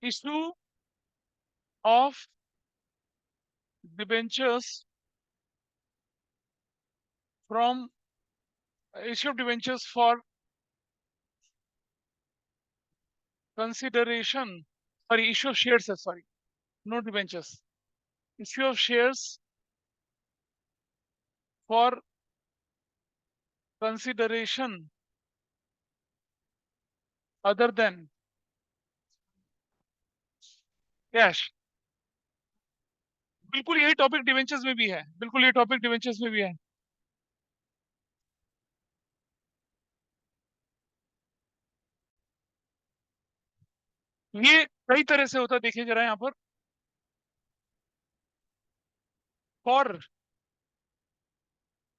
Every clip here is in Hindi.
issue of debentures from issue of debentures for consideration, sorry, issue of shares, sorry, not debentures, issue of shares for consideration other than cash. बिल्कुल यही टॉपिक डिवेंचर्स में भी है, बिल्कुल ये टॉपिक डिवेंचर्स में भी है। ये कई तरह से होता है, देखिए जरा यहाँ पर। फॉर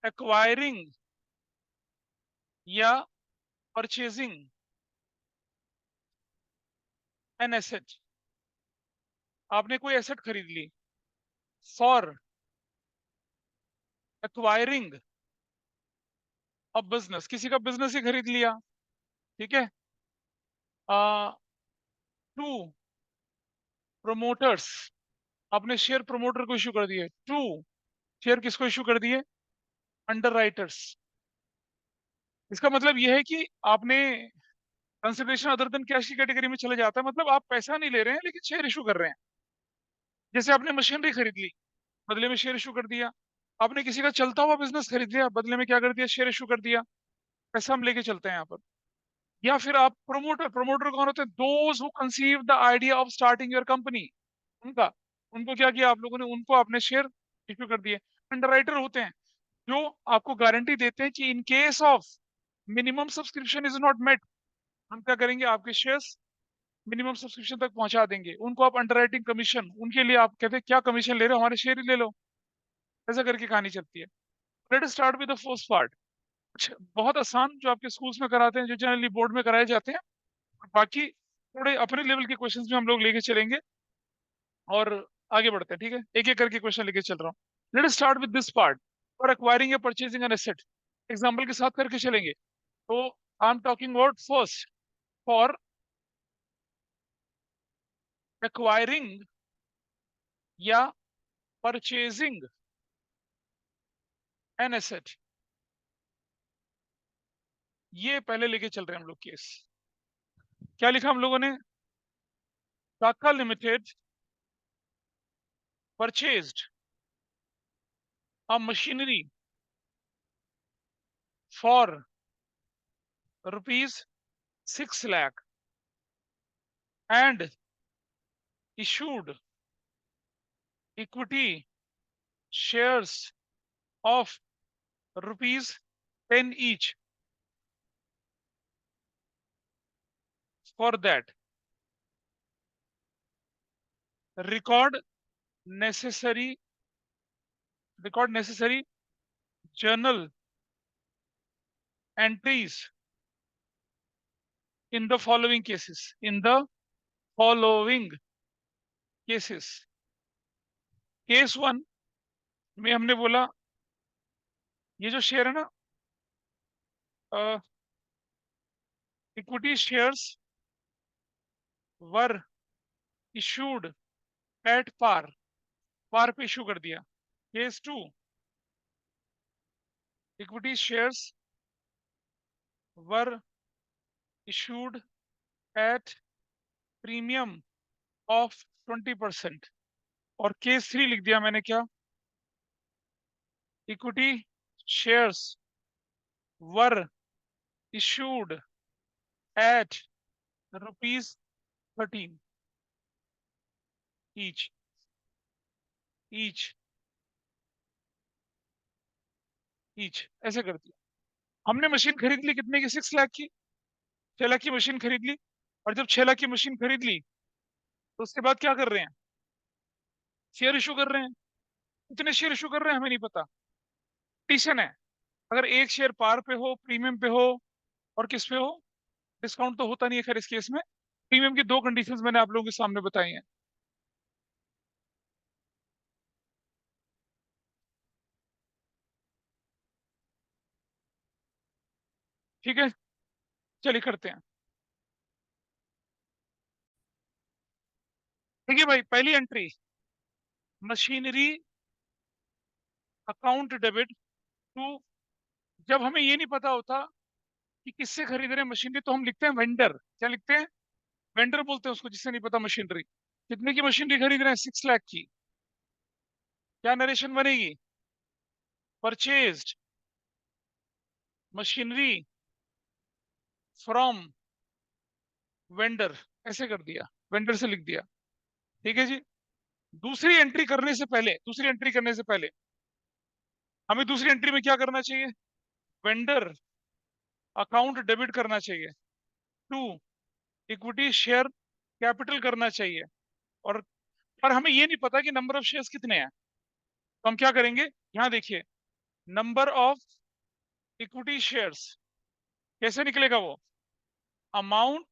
एक्वायरिंग या परचेजिंग एन एसेट, आपने कोई एसेट खरीद ली। फॉर एक्वायरिंग अ बिजनेस, किसी का बिजनेस ही खरीद लिया, ठीक है। टू प्रोमोटर्स, आपने शेयर प्रोमोटर को इशू कर दिए। टू शेयर किसको इशू कर दिए? Under writers. इसका मतलब यह है कि आपने कंसिडरेशन अदर देन कैश की कैटेगरी में चले जाता है, मतलब आप पैसा नहीं ले रहे हैं लेकिन शेयर इशू कर रहे हैं। जैसे आपने मशीनरी खरीद ली, बदले में शेयर इशू कर दिया। आपने किसी का चलता हुआ बिजनेस खरीद लिया, बदले में क्या कर दिया? शेयर इशू कर दिया। पैसा हम लेके चलते हैं यहाँ पर। या फिर आप प्रोमोटर, प्रोमोटर कौन होते हैं? Those who conceive the idea of starting your company, उनका, उनको क्या किया आप लोगों ने? उनको आपने शेयर इशू कर दिए। अंडरराइटर होते हैं जो आपको गारंटी देते हैं कि in case of minimum subscription is not met, हम क्या करेंगे? आपके शेयर्स मिनिमम सब्सक्रिप्शन तक पहुंचा देंगे। उनको आप अंडरराइटिंग कमीशन, उनके लिए आप कहते हैं क्या कमीशन ले रहे हो? हमारे शेयर ही ले लो। ऐसा करके कहानी चलती है। Let us start with the first part. कुछ बहुत आसान जो आपके स्कूल्स में कराते हैं, जो जनरली बोर्ड में कराए जाते हैं, और बाकी थोड़े अपने लेवल के क्वेश्चंस में हम लोग लेके चलेंगे और आगे बढ़ते हैं, ठीक है। एक एक करके क्वेश्चन लेके चल रहा हूँ। Let us start with this part. For acquiring या परचेजिंग एन एसेट, एग्जाम्पल के साथ करके चलेंगे। तो I am talking about first, for acquiring या परचेजिंग एन एसेट, ये पहले लेके चल रहे हैं हम लोग केस। क्या लिखा हम लोगों ने? Tata limited purchased a machinery for ₹6 lakh and issued equity shares of ₹10 each for that. Record necessary journal entries in the following cases. In the following cases. Case 1 में हमने बोला ये जो शेयर है ना, equity shares were issued at par, par पे इशू कर दिया। Case 2, equity shares were issued at premium of 20%। और केस 3 लिख दिया मैंने, क्या? Equity shares were issued at ₹13 each, each, each, ऐसे कर दिया। हमने मशीन खरीद ली कितने की? 6 लाख की, 6 लाख की मशीन खरीद ली। और जब 6 लाख की मशीन खरीद ली तो उसके बाद क्या कर रहे हैं? शेयर इशू कर रहे हैं। कितने शेयर इशू कर रहे हैं हमें नहीं पता, टीशन है। अगर एक शेयर पार पे हो, प्रीमियम पे हो, और किस पे हो? डिस्काउंट तो होता नहीं है खैर इस केस में। प्रीमियम की दो कंडीशंस मैंने आप लोगों के सामने बताई हैं। ठीक है, चलिए करते हैं। ठीक है भाई, पहली entry machinery account debit to. जब हमें ये नहीं पता होता कि किससे खरीद रहे हैं मशीनरी, तो हम लिखते हैं वेंडर। क्या लिखते हैं? वेंडर बोलते हैं उसको, जिससे नहीं पता मशीनरी। कितने की मशीनरी खरीद रहे हैं? 6 लाख की। क्या नरेशन बनेगी? Purchased machinery from vendor. ऐसे कर दिया, वेंडर से लिख दिया। ठीक है जी। दूसरी एंट्री करने से पहले हमें दूसरी एंट्री में क्या करना चाहिए? वेंडर अकाउंट डेबिट करना चाहिए टू इक्विटी शेयर कैपिटल करना चाहिए। और पर हमें ये नहीं पता कि नंबर ऑफ शेयर्स कितने हैं, तो हम क्या करेंगे? यहाँ देखिए, नंबर ऑफ इक्विटी शेयर्स कैसे निकलेगा वो? Amount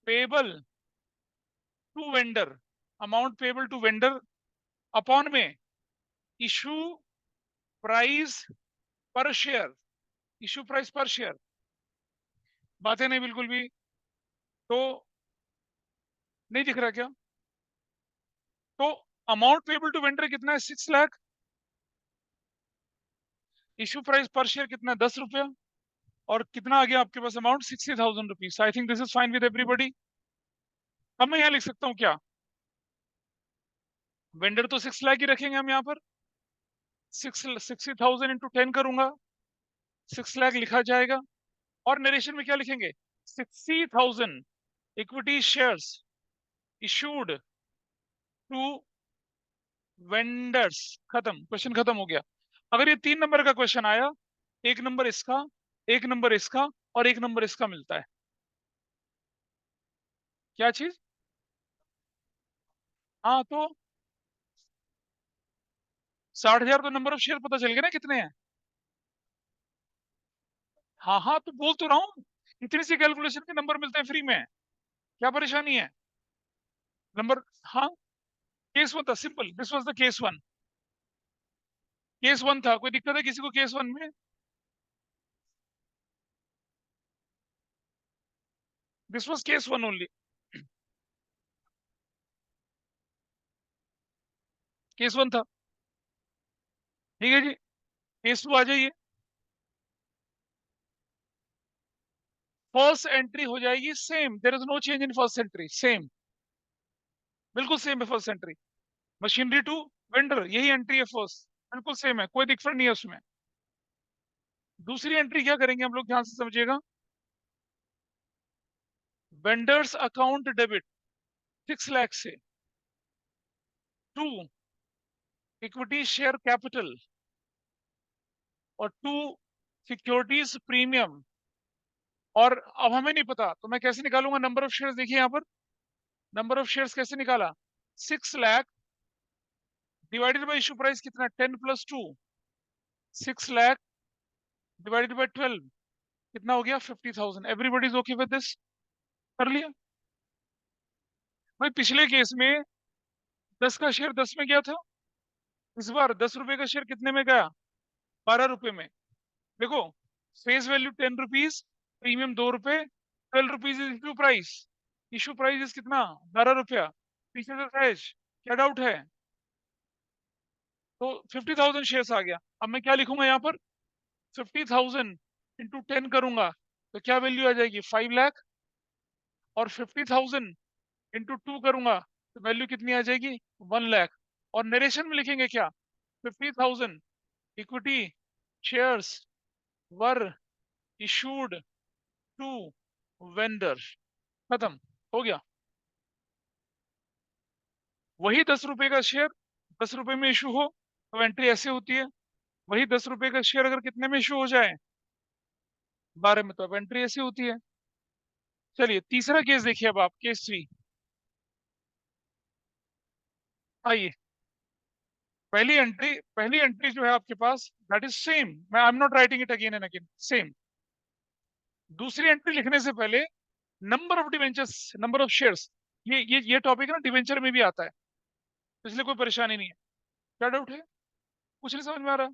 payable to vendor, amount payable to vendor upon में इशू प्राइस पर शेयर, इशू प्राइस पर शेयर। बातें नहीं बिल्कुल भी, तो नहीं दिख रहा क्या? तो अमाउंट पेबल टू वेंडर कितना है? 6 लाख। इशू प्राइस पर शेयर कितना है? 10 रुपया। और कितना आ गया आपके पास amount? 60,000 rupees. I think this is fine with everybody. अब मैं यहाँ लिख सकता हूँ क्या? वेंडर तो 6 लाख ही रखेंगे हम यहाँ पर। 60,000 इंटू 10 करूंगा, 6 लाख लिखा जाएगा। और नरेशन में क्या लिखेंगे? 60,000 equity shares issued to vendors. खत्म, क्वेश्चन खत्म हो गया। अगर ये 3 नंबर का क्वेश्चन आया, एक नंबर इसका, एक नंबर इसका और एक नंबर इसका मिलता है। क्या चीज? हाँ तो 60,000 तो नंबर ऑफ शेयर पता चल गया ना कितने हैं। हाँ हाँ, तो बोल तो रहा हूँ, इतनी सी कैलकुलेशन के नंबर मिलते हैं फ्री में। क्या परेशानी है? नंबर, हाँ। केस वन था simple, this was the case one. Case one था, कोई दिक्कत है किसी को केस वन में? This was case one only. Case one था। ठीक है जी। केस टू आ जाइए। फर्स्ट एंट्री हो जाएगी same, there is no change in first entry, same, बिल्कुल सेम है first entry. Machinery to vendor, यही एंट्री है फर्स्ट, बिल्कुल सेम है, कोई दिक्कत नहीं है उसमें। दूसरी एंट्री क्या करेंगे हम लोग, ध्यान से समझिएगा। वेंडर्स अकाउंट डेबिट 6 लाख से टू इक्विटी शेयर कैपिटल और टू सिक्योरिटीज प्रीमियम। और अब हमें नहीं पता, तो मैं कैसे निकालूंगा नंबर ऑफ शेयर्स? देखिए यहाँ पर नंबर ऑफ शेयर्स कैसे निकाला? 6 lakh divided by issue price कितना? 10 + 2। 6 लाख डिवाइडेड बाई 12 कितना हो गया? 50,000। Everybody is okay with this? कर लिया भाई। पिछले केस में 10 का शेयर 10 में गया था, इस बार 10 रुपए का शेयर कितने में गया? 12 रुपए में। देखो, फेस वैल्यू 10 रुपीज, प्रीमियम 2 रुपए, 12 rupees is issue price. Issue price is कितना? 12 रुपया। पीछे से सहज, क्या डाउट है? तो 50,000 शेयर्स आ गया। अब मैं क्या लिखूंगा यहाँ पर? 50,000 इंटू 10 करूंगा तो क्या वैल्यू आ जाएगी? 5 लाख। और 50,000 इंटू 2 करूंगा तो वैल्यू कितनी आ जाएगी? 1 लाख। और नरेशन में लिखेंगे क्या? 50,000 equity shares were issued to vendor. खत्म, हो गया। वही 10 रुपए का शेयर 10 रुपए में इशू हो तो एंट्री ऐसे होती है। वही 10 रुपए का शेयर अगर कितने में इशू हो जाए? 12 में, तो अब एंट्री ऐसी होती है। चलिए तीसरा केस देखिए, अब आप केस 3 आइए। पहली एंट्री जो है आपके पास, दैट इज सेम। मैं I am not writing it again and again, same. दूसरी एंट्री लिखने से पहले number of debentures, number of shares, ये टॉपिक ना डिवेंचर में भी आता है, तो इसलिए कोई परेशानी नहीं है। क्या डाउट है? कुछ नहीं समझ में आ रहा?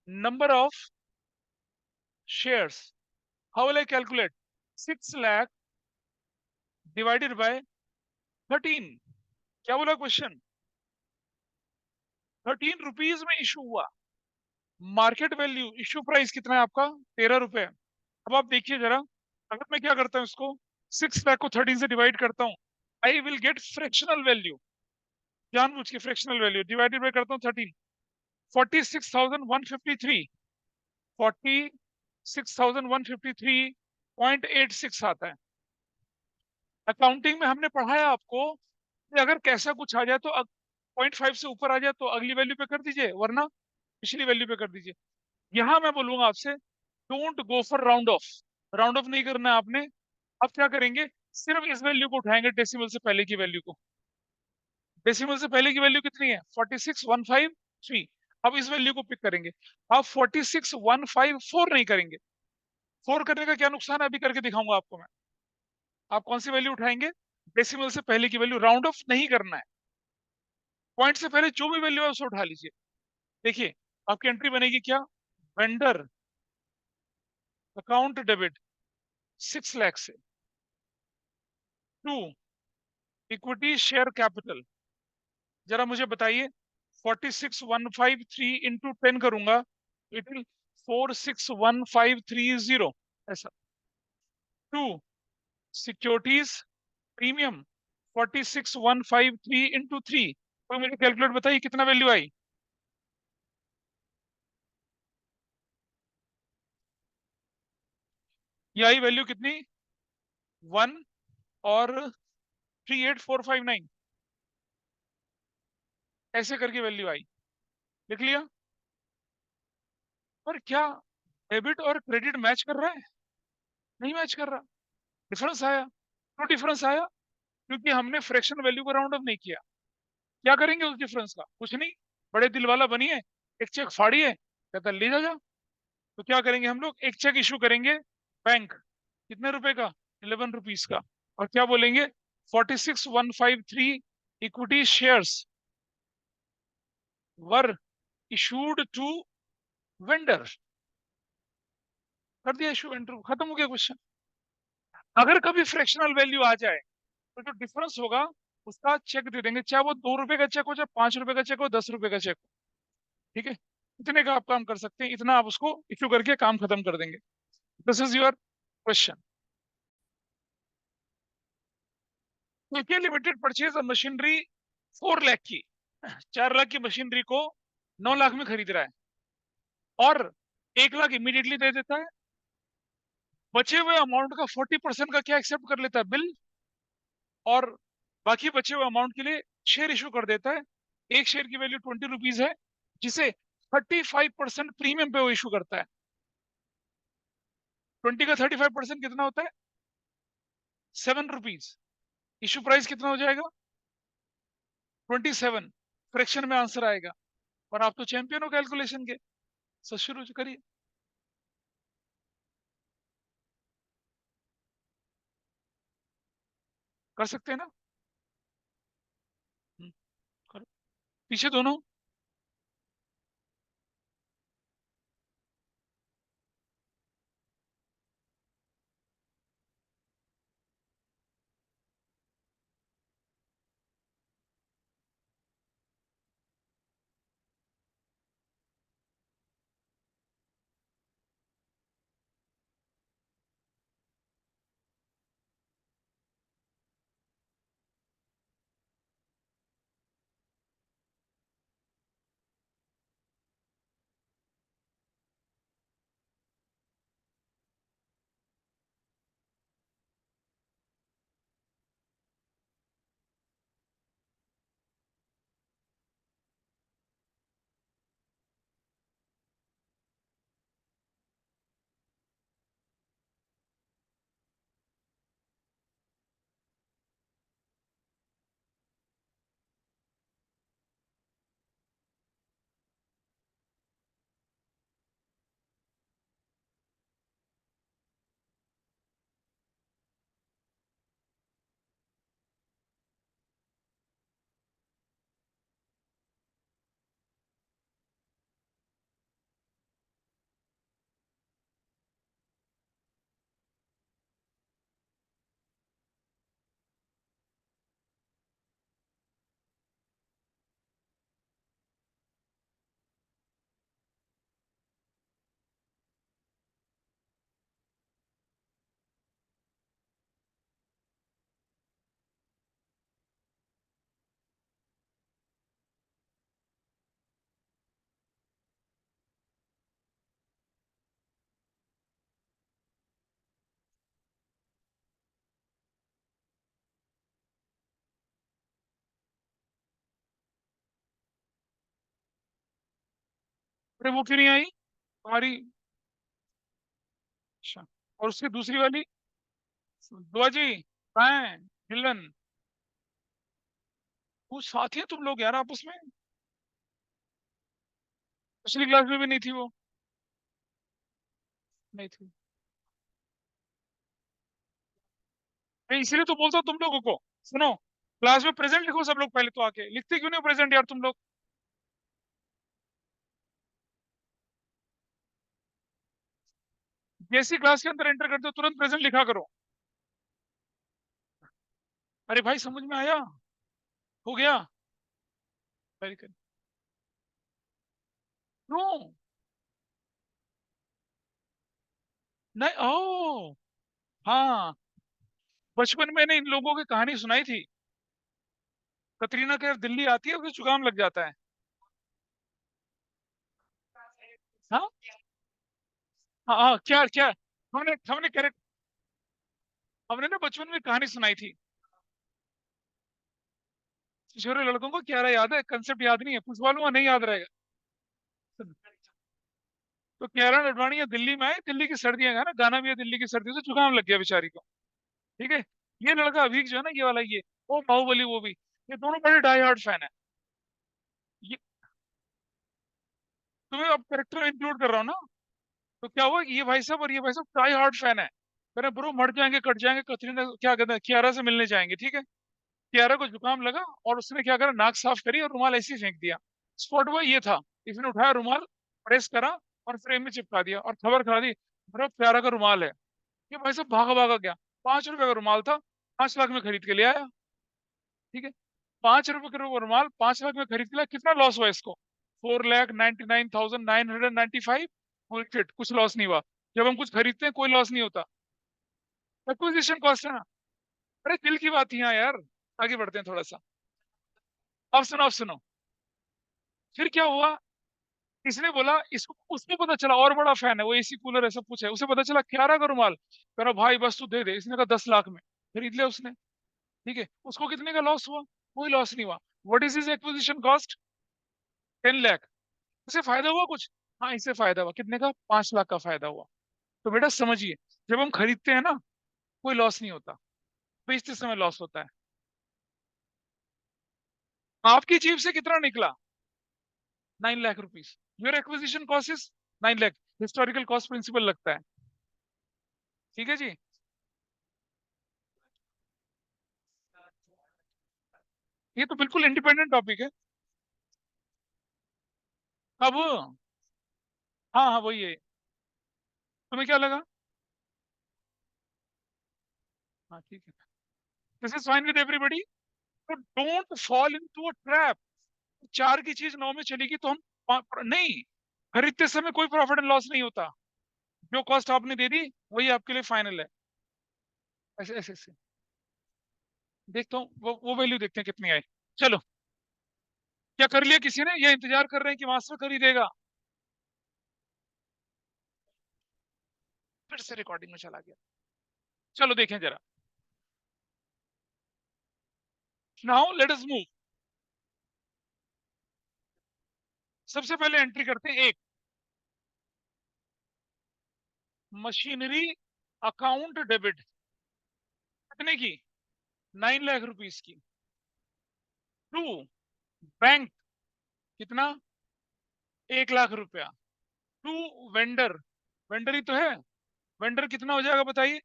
Number of shares, how will I calculate? 6 lakh divided by 13। क्या बोला क्वेश्चन? 13 रुपीज में इशू हुआ। मार्केट वैल्यू, इशू प्राइस कितना है आपका? 13 रुपए। अब आप देखिए जरा, अगर मैं क्या करता हूँ, इसको 6 लाख को 13 से डिवाइड करता हूँ, I will get fractional value. जानबूझ के फ्रैक्शनल वैल्यू डिवाइडेड बाय करता हूँ 13। 46,153, 46,153.86 आता है। अकाउंटिंग में हमने पढ़ाया आपको कि अगर कैसा कुछ आ जाए तो 0.5 से ऊपर आ जाए तो अगली वैल्यू पे कर दीजिए, वरना पिछली वैल्यू पे कर दीजिए। यहां मैं बोलूंगा आपसे, don't go for round of. Round of नहीं करना है आपने। अब क्या करेंगे, सिर्फ इस वैल्यू को उठाएंगे, डेसिमल से पहले की वैल्यू को। डेसिमल से पहले की वैल्यू कितनी है? 46,153। अब इस वैल्यू को पिक करेंगे। अब 46,154 नहीं करेंगे। 4 करने का क्या नुकसान है, अभी करके दिखाऊंगा आपको मैं। आप कौन सी वैल्यू उठाएंगे? डेसिमल से पहले की वैल्यू। राउंड ऑफ नहीं करना है। पॉइंट से पहले जो भी वैल्यू है उसे उठा लीजिए। देखिए, आपकी एंट्री बनेगी क्या? वेंडर अकाउंट डेबिट 6 लाख से, टू इक्विटी शेयर कैपिटल। जरा मुझे बताइए, 46,153 इंटू 10 करूंगा, इट विल 46,1,530 ऐसा। To securities premium 46,153 into 3। तो मुझे कैलकुलेट बताइए कितना वैल्यू आई? ये आई वैल्यू कितनी? 1 और 38459, ऐसे करके वैल्यू आई। लिख लिया? पर क्या डेबिट और क्रेडिट मैच कर रहा है? नहीं मैच कर रहा। डिफरेंस आया। क्यों डिफरेंस आया? क्योंकि हमने फ्रैक्शन वैल्यू को राउंड ऑफ नहीं किया। क्या करेंगे उस डिफरेंस का? कुछ नहीं। बड़े दिल वाला बनिए, एक चेक फाड़िए, कहता ले जा जा। तो क्या करेंगे हम लोग, एक चेक इशू करेंगे बैंक। कितने रुपए का? 11 रुपीज का। और क्या बोलेंगे? 46,153 equity shares were issued to vendor. कर दिया इशू, वेंडर, खत्म हो गया क्वेश्चन। अगर कभी फ्रैक्शनल वैल्यू आ जाए तो जो डिफरेंस होगा उसका चेक दे देंगे, चाहे वो 2 रुपए का चेक हो, चाहे 5 रुपए का चेक हो, 10 रुपए का चेक हो। ठीक है? इतने का आप काम कर सकते हैं, इतना आप उसको इशू करके काम खत्म कर देंगे। This is your question. KK limited purchase a machinery 4 lakh की, 4 लाख की मशीनरी को 9 लाख में खरीद रहा है, और 1 लाख इमीडिएटली दे देता है। बचे हुए अमाउंट का 40% का क्या एक्सेप्ट कर लेता है? बिल। और बाकी बचे हुए अमाउंट के लिए शेयर इशू कर देता है। एक शेयर की वैल्यू 20 रुपीज है, जिसे 35% प्रीमियम पे वो इशू करता है। 20 का 35% कितना होता है? 7 रुपीज। इशू प्राइस कितना हो जाएगा? 27। फ्रैक्शन में आंसर आएगा। और आप तो चैंपियन हो कैलकुलेशन के। सो शुरू करिए। कर सकते हैं ना? हम्म, करो। पीछे दोनों। अरे वो क्यों नहीं आई तुम्हारी? अच्छा, और उसकी दूसरी वाली दुआ जी कहाँ है? मिलन, वो साथी है तुम लोग यार आपस में? पिछली क्लास में भी नहीं थी वो? नहीं थी? मैं इसीलिए तो बोलता हूँ तुम लोगों को, सुनो, क्लास में प्रेजेंट लिखो सब लोग, पहले तो आके लिखते क्यों नहीं प्रेजेंट यार तुम लोग? जैसी क्लास के अंदर एंटर करते हो तुरंत प्रेजेंट लिखा करो। अरे भाई समझ में आया? हो गया? Very good. क्यों? नहीं, ओ हाँ, बचपन में मैंने इन लोगों की कहानी सुनाई थी। कतरीना कैफ दिल्ली आती है, उसे जुकाम लग जाता है। हाँ हाँ हाँ, क्या क्या? हमने हमने करेक्ट, हमने ना बचपन में कहानी सुनाई थी। छोरे लड़कों को क्या रहा याद है, कंसेप्ट याद नहीं है, पूछवा लूंगा नहीं याद रहेगा। तो कियारा अडवाणी दिल्ली में आए, दिल्ली की सर्दियां है ना, गाना भी है दिल्ली की सर्दियों से जुकाम लग गया बेचारी को। ठीक है, ये लड़का अभीक जो है ना, ये वाला, ये वो बाहुबली वो भी, ये दोनों बड़े डाई हार्ड फैन है। ये तुम्हें अब कैरेक्टर इंक्लूड कर रहा हूँ ना। तो क्या हुआ कि ये भाई साहब और ये भाई साहब डाई हार्ड फैन है। कह रहे ब्रो मर जाएंगे कट जाएंगे, कतरीना क्या कहते हैं, कियारा से मिलने जाएंगे, ठीक है। कियारा को जुकाम लगा और उसने क्या करा, नाक साफ करी और रुमाल ऐसे ही फेंक दिया। स्पॉट हुआ ये था, इसने उठाया रुमाल, प्रेस करा और फ्रेम में चिपका दिया और खबर करा दी, ब्रो प्यारा का रुमाल है। ये भाई साहब भागा भागा गया, 5 रुपए का रुमाल था, 5 लाख में खरीद के ले आया। ठीक है, 5 रुपए का रुमाल 5 लाख में खरीद के लाया, कितना लॉस हुआ इसको? 4,99,995। बुलशिट, कुछ लॉस नहीं हुआ। जब हम कुछ खरीदते हैं कोई लॉस नहीं होता, एक्विजिशन कॉस्ट है ना। अरे दिल की बात है यहाँ यार। आगे बढ़ते हैं थोड़ा सा। अब सुनो, अब सुनो, फिर क्या हुआ। इसने बोला, इसको उसको पता चला, और बड़ा फैन है वो, एसी कूलर है सब कुछ है, उसे पता चला क्यारा का रुमाल, कह रहा भाई बस तू दे दे, इसने कहा 10 लाख में खरीद लिया उसने। ठीक है, उसको कितने का लॉस हुआ? कोई लॉस नहीं हुआ। What is his acquisition cost? 10 lakh. इसे फायदा हुआ कुछ? हाँ, इससे फायदा हुआ, कितने का? 5 लाख का फायदा हुआ। तो बेटा समझिए, जब हम खरीदते हैं ना, कोई लॉस नहीं होता, बेचते समय लॉस होता है। आपकी जेब से कितना निकला? 9 lakh rupees. Your acquisition cost is 9 lakh. Historical cost principle लगता है। ठीक है जी। ये तो बिल्कुल इंडिपेंडेंट टॉपिक है। अब हाँ हाँ वही है। तुम्हें क्या लगा? हाँ ठीक है, this is fine with everybody. तो don't fall into a trap. चार की चीज नौ में चलेगी तो हम नहीं, खरीदते समय कोई प्रॉफिट एंड लॉस नहीं होता। जो कॉस्ट आपने दे दी वही आपके लिए फाइनल है। ऐसे ऐसे ऐसे देखता हूँ, वो वैल्यू देखते हैं कितनी आई। चलो, क्या कर लिया किसी ने, या इंतजार कर रहे हैं कि मास्टर कर ही देगा? फिर से रिकॉर्डिंग में चला गया। चलो देखें जरा। Now let us move. सबसे पहले एंट्री करते हैं एक, मशीनरी अकाउंट डेबिट, कितने की? 9 लाख रुपीज की। टू, बैंक, कितना? 1 लाख रुपया। टू, वेंडर, वेंडर ही तो है, वेंडर कितना हो जाएगा बताइए?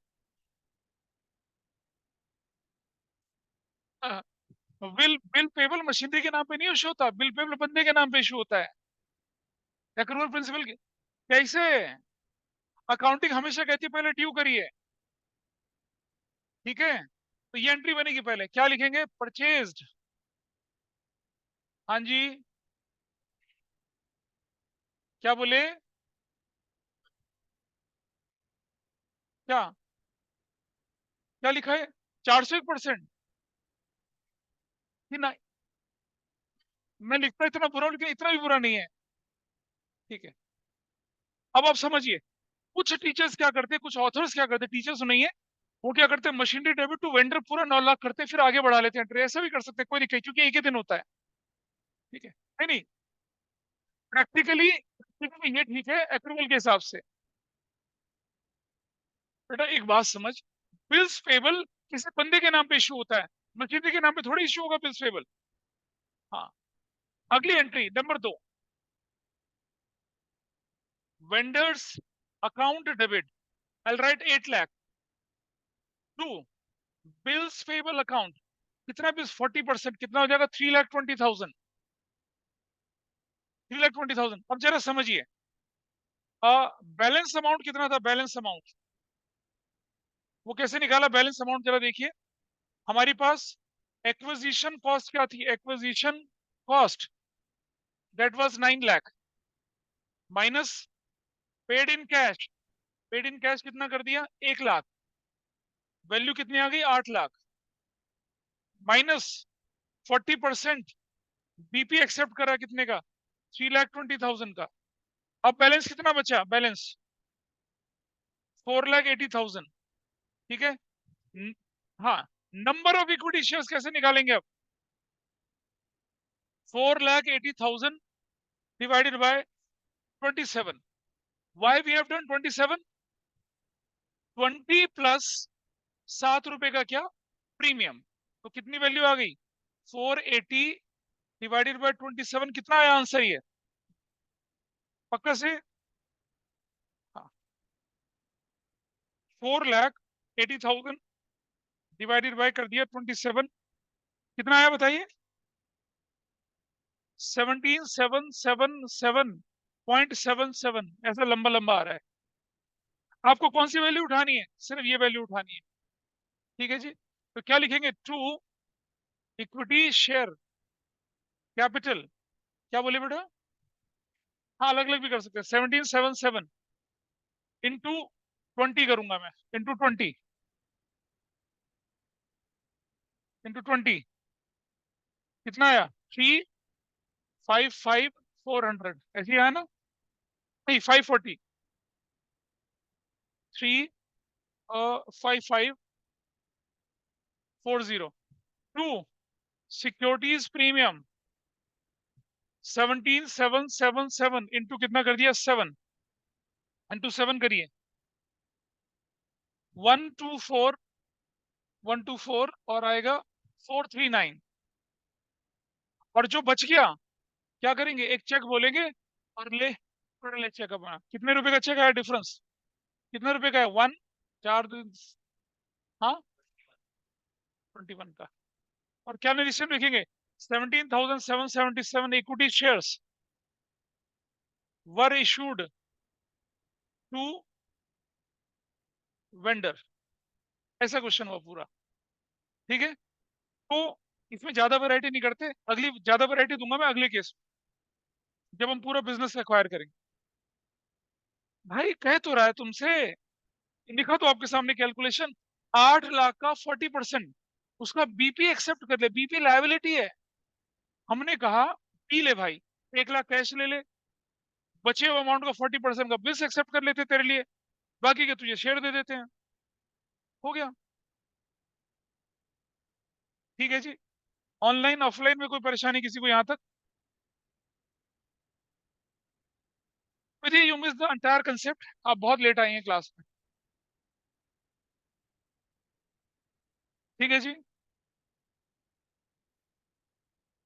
बिल बिल पेबल मशीनरी के नाम पे नहीं इशू होता, बिल पेबल बंदे के नाम पे इशू होता है। एक्रूअल प्रिंसिपल कैसे? अकाउंटिंग हमेशा कहती है पहले ड्यू करिए। ठीक है, तो ये एंट्री बनेगी, पहले क्या लिखेंगे? परचेज्ड। हाँ जी, क्या बोले? क्या क्या लिखा है? 401%। कि ना, मैं लिखता इतना बुरा हूं, लेकिन इतना भी बुरा नहीं है। ठीक है, अब आप समझिए, कुछ टीचर्स क्या करते हैं, कुछ ऑथर्स क्या करते हैं, टीचर्स नहीं है, वो क्या करते हैं, मशीनरी डेबिट टू वेंडर पूरा 9 लाख करते हैं, फिर आगे बढ़ा लेते हैं एंट्री, ऐसा भी कर सकते हैं, कोई दिक्कत, क्योंकि एक ही दिन होता है। ठीक है, नहीं नहीं, प्रैक्टिकली प्रैक्टिकली ये ठीक है एक्रूवल के हिसाब से। बेटा एक बात समझ, बिल्स पेबल किसी बंदे के नाम पे इशू होता है, मशीनरी के नाम पे थोड़ी इशू होगा बिल्स पेबल। हाँ, अगली entry number 2, vendors account debit, I write 8 lakh. 2, bills payable account, कितना बिल्स 40%, कितना हो जाएगा 3,20,000। 3,20,000। अब जरा समझिए, बैलेंस अमाउंट कितना था, बैलेंस अमाउंट वो कैसे निकाला, बैलेंस अमाउंट जरा देखिए। हमारे पास एक्विजिशन कॉस्ट क्या थी, acquisition cost that was 9 lakh minus paid in cash. Paid in cash कितना कर दिया, 1 लाख। वैल्यू कितनी आ गई, 8 लाख माइनस 40% बीपी एक्सेप्ट करा कितने का, 3,20,000 का। अब बैलेंस कितना बचा, बैलेंस 4,80,000। ठीक है। हाँ, नंबर ऑफ इक्विटी शेयर्स कैसे निकालेंगे अब, 4,80,000 divided by 27। Why we have done 27, 20 plus 7 रुपए का क्या, प्रीमियम। तो कितनी वैल्यू आ गई, 480 डिवाइडेड बाय 27, कितना आया आंसर ये, पक्का से। हाँ, 4,80,000 डिवाइडेड बाय कर दिया 27, कितना आया बताइए, 17,777.77, ऐसा लंबा लंबा आ रहा है। आपको कौन सी वैल्यू उठानी है, सिर्फ ये वैल्यू उठानी है। ठीक है जी, तो क्या लिखेंगे, टू इक्विटी शेयर कैपिटल, क्या बोले बेटा, हाँ अलग अलग भी कर सकते हैं, 1777 इंटू 20 करूंगा मैं, इंटू 20 कितना आया, 3,55,400, ऐसे ही आया ना, नहीं 540, 3,55,40। टू सिक्योरिटीज प्रीमियम 17,777 इंटू कितना कर दिया 7, इंटू 7 करिए, 124 और आएगा 439। और जो बच गया क्या करेंगे, एक चेक बोलेंगे और ले, टोटल ले चेक अपना, कितने रुपए का चेक आया डिफरेंस, कितने रुपए का है, 1, 4 हाँ 21 का। और क्या निरीक्षण लिखेंगे, 17,777 equity shares were issued to vendor, ऐसा क्वेश्चन हुआ पूरा। ठीक है, तो इसमें ज्यादा वैरायटी नहीं करते, अगली ज्यादा वैरायटी दूंगा मैं अगले केस में, जब हम पूरा बिजनेस एक्वायर करेंगे। भाई कह तो रहा है तुमसे, लिखा तो आपके सामने कैलकुलेशन, 8 लाख का 40%, उसका बीपी एक्सेप्ट कर ले, बीपी लायबिलिटी है। हमने कहा पी ले भाई, 1 लाख कैश ले ले, बचे हुए अमाउंट का 40% का बिल्स एक्सेप्ट कर लेते तेरे लिए, बाकी के तुझे शेयर दे देते हैं, हो गया। ठीक है जी, ऑनलाइन ऑफलाइन में कोई परेशानी किसी को यहाँ तक, you miss the entire concept, आप बहुत लेट आए हैं क्लास में। ठीक है जी,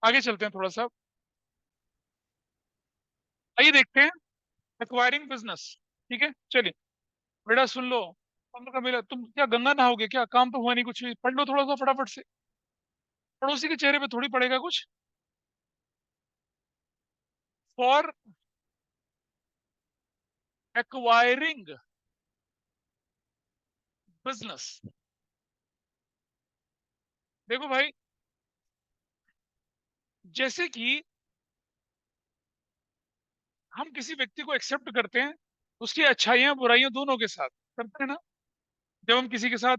आगे चलते हैं थोड़ा सा, आइए देखते हैं एक्वायरिंग बिजनेस। ठीक है चलिए, बेटा सुन लो, तुम क्या गंगा नहाओगे क्या, काम तो हुआ नहीं कुछ भी, पढ़ लो थोड़ा सा फटाफट से, पड़ोसी के चेहरे पे थोड़ी पड़ेगा कुछ। फॉर एक्वायरिंग बिजनेस, देखो भाई, जैसे कि हम किसी व्यक्ति को एक्सेप्ट करते हैं, उसकी अच्छाइयां बुराइयां दोनों के साथ करते हैं ना। जब हम किसी के साथ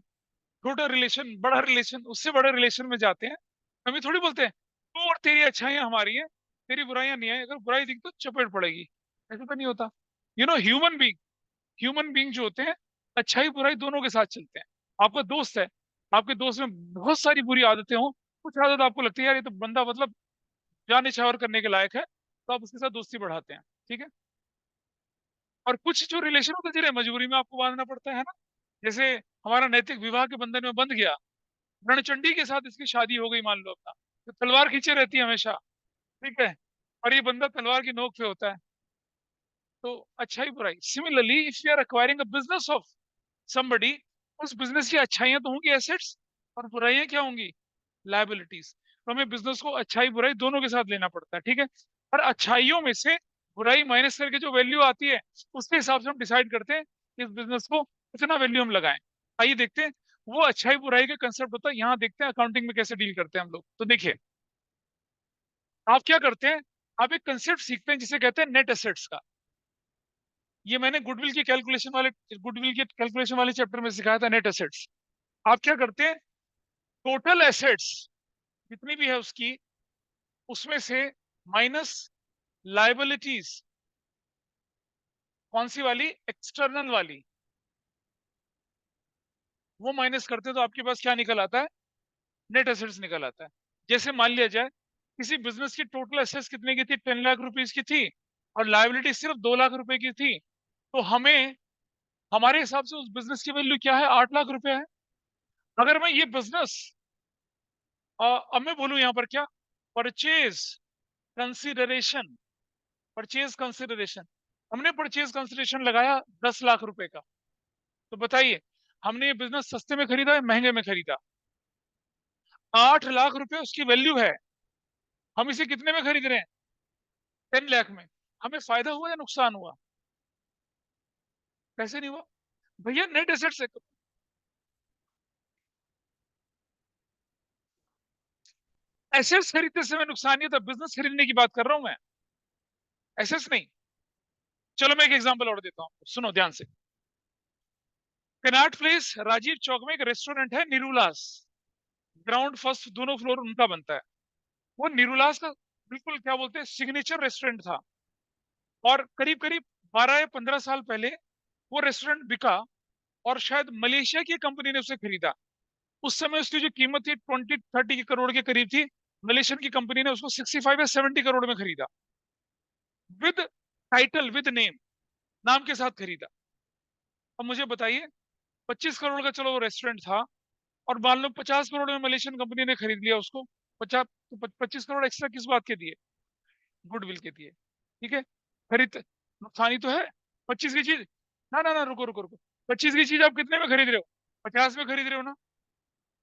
छोटा रिलेशन बड़ा रिलेशन उससे बड़े रिलेशन में जाते हैं, हम ये थोड़ी बोलते हैं तू और तेरी अच्छाइयां हमारी हैं, तेरी बुराइयां नहीं है, अगर बुराई दिख तो चपेट पड़ेगी, ऐसा तो नहीं होता। ह्यूमन बींग जो होते हैं, अच्छाई बुराई दोनों के साथ चलते हैं। आपका दोस्त है, आपके दोस्त में बहुत सारी बुरी आदतें हों, कुछ आदत आपको लगती है यार ये तो बंदा मतलब जान निछावर करने के लायक है, तो आप उसके साथ दोस्ती बढ़ाते हैं, ठीक है। और कुछ जो रिलेशन होते हैं जिन्हें मजबूरी में आपको बांधना पड़ता है ना, जैसे हमारा नैतिक विवाह के बंधन में बंध गया, रणचंडी के साथ इसकी शादी हो गई मान लो अपना, तो तलवार खींचे रहती है हमेशा, ठीक है, और ये बंदा तलवार की नोक पे होता है। तो अच्छाई बुराई, similarly if you are acquiring a business of somebody, उस बिजनेस की अच्छाइयां तो होंगी एसेट्स, और बुराइयां क्या होंगी, लायबिलिटीज। तो हमें बिजनेस को अच्छाई बुराई दोनों के साथ लेना पड़ता है, ठीक है। और अच्छाइयों में से बुराई माइनस करके जो वैल्यू आती है, उसके हिसाब से हम डिसाइड करते हैं कि इस बिजनेस को कितना वैल्यू हम लगाएं। आइए देखते हैं, वो अच्छाई बुराई का कंसेप्ट होता है, यहाँ देखते हैं अकाउंटिंग में कैसे डील करते हैं हम लोग। तो देखिए, आप क्या करते हैं, आप एक कंसेप्ट सीखते हैं जिसे कहते हैं नेट एसेट्स का। ये मैंने गुडविल के कैलकुलेशन वाले चैप्टर में सिखाया था, नेट एसेट्स। आप क्या करते हैं, टोटल एसेट्स जितनी भी है उसकी, उसमें से माइनस लायबिलिटीज, कौन सी वाली, एक्सटर्नल वाली, वो माइनस करते हैं तो आपके पास क्या निकल आता है, नेट एसेट्स निकल आता है। जैसे मान लिया जाए किसी बिजनेस की टोटल एसेट्स कितने की थी, 10 लाख रुपीज की थी, और लायबिलिटी सिर्फ 2 लाख रुपए की थी, तो हमें, हमारे हिसाब से उस बिजनेस की वैल्यू क्या है, 8 लाख रुपए है। अगर मैं ये बिजनेस, अब मैं बोलूं यहाँ पर क्या, परचेज कंसिडरेशन, परचेज कंसिडरेशन, हमने परचेज कंसिडरेशन लगाया 10 लाख रुपए का। तो बताइए, हमने ये बिजनेस सस्ते में खरीदा या महंगे में खरीदा, 8 लाख रुपए उसकी वैल्यू है, हम इसे कितने में खरीद रहे हैं, 10 लाख में। हमें फायदा हुआ या नुकसान हुआ, कैसे नहीं हुआ भैया, नेट एसेट से। एसेट्स खरीदते समय नुकसान नहीं था, बिजनेस खरीदने की बात कर रहा हूं मैं, एसेट्स नहीं। चलो मैं एक एग्जांपल और देता हूं, सुनो ध्यान से। कनॉट प्लेस राजीव चौक में एक रेस्टोरेंट है, निरूलास, ग्राउंड फर्स्ट दोनों फ्लोर उनका बनता है। वो निरूलास का बिल्कुल क्या बोलते हैं, सिग्नेचर रेस्टोरेंट था। और करीब करीब 12 या 15 साल पहले वो रेस्टोरेंट बिका, और शायद मलेशिया की कंपनी ने उसे खरीदा। उस समय उसकी जो कीमत थी 20-30 करोड़ के करीब थी, मलेशियन की कंपनी ने उसको 65 या 70 करोड़ में खरीदा, विद टाइटल, विद नेम, नाम के साथ खरीदा। अब मुझे बताइए, 25 करोड़ का चलो वो रेस्टोरेंट था, और मान लो 50 करोड़ में मलेशियन कंपनी ने खरीद लिया उसको, 25 करोड़ एक्स्ट्रा किस बात के दिए, गुडविल के दिए, ठीक है। खरीद, नुकसानी तो है, 25 की चीज, ना ना ना, रुको रुको रुको, 25 की चीज आप कितने में खरीद रहे हो, 50 में खरीद रहे हो ना।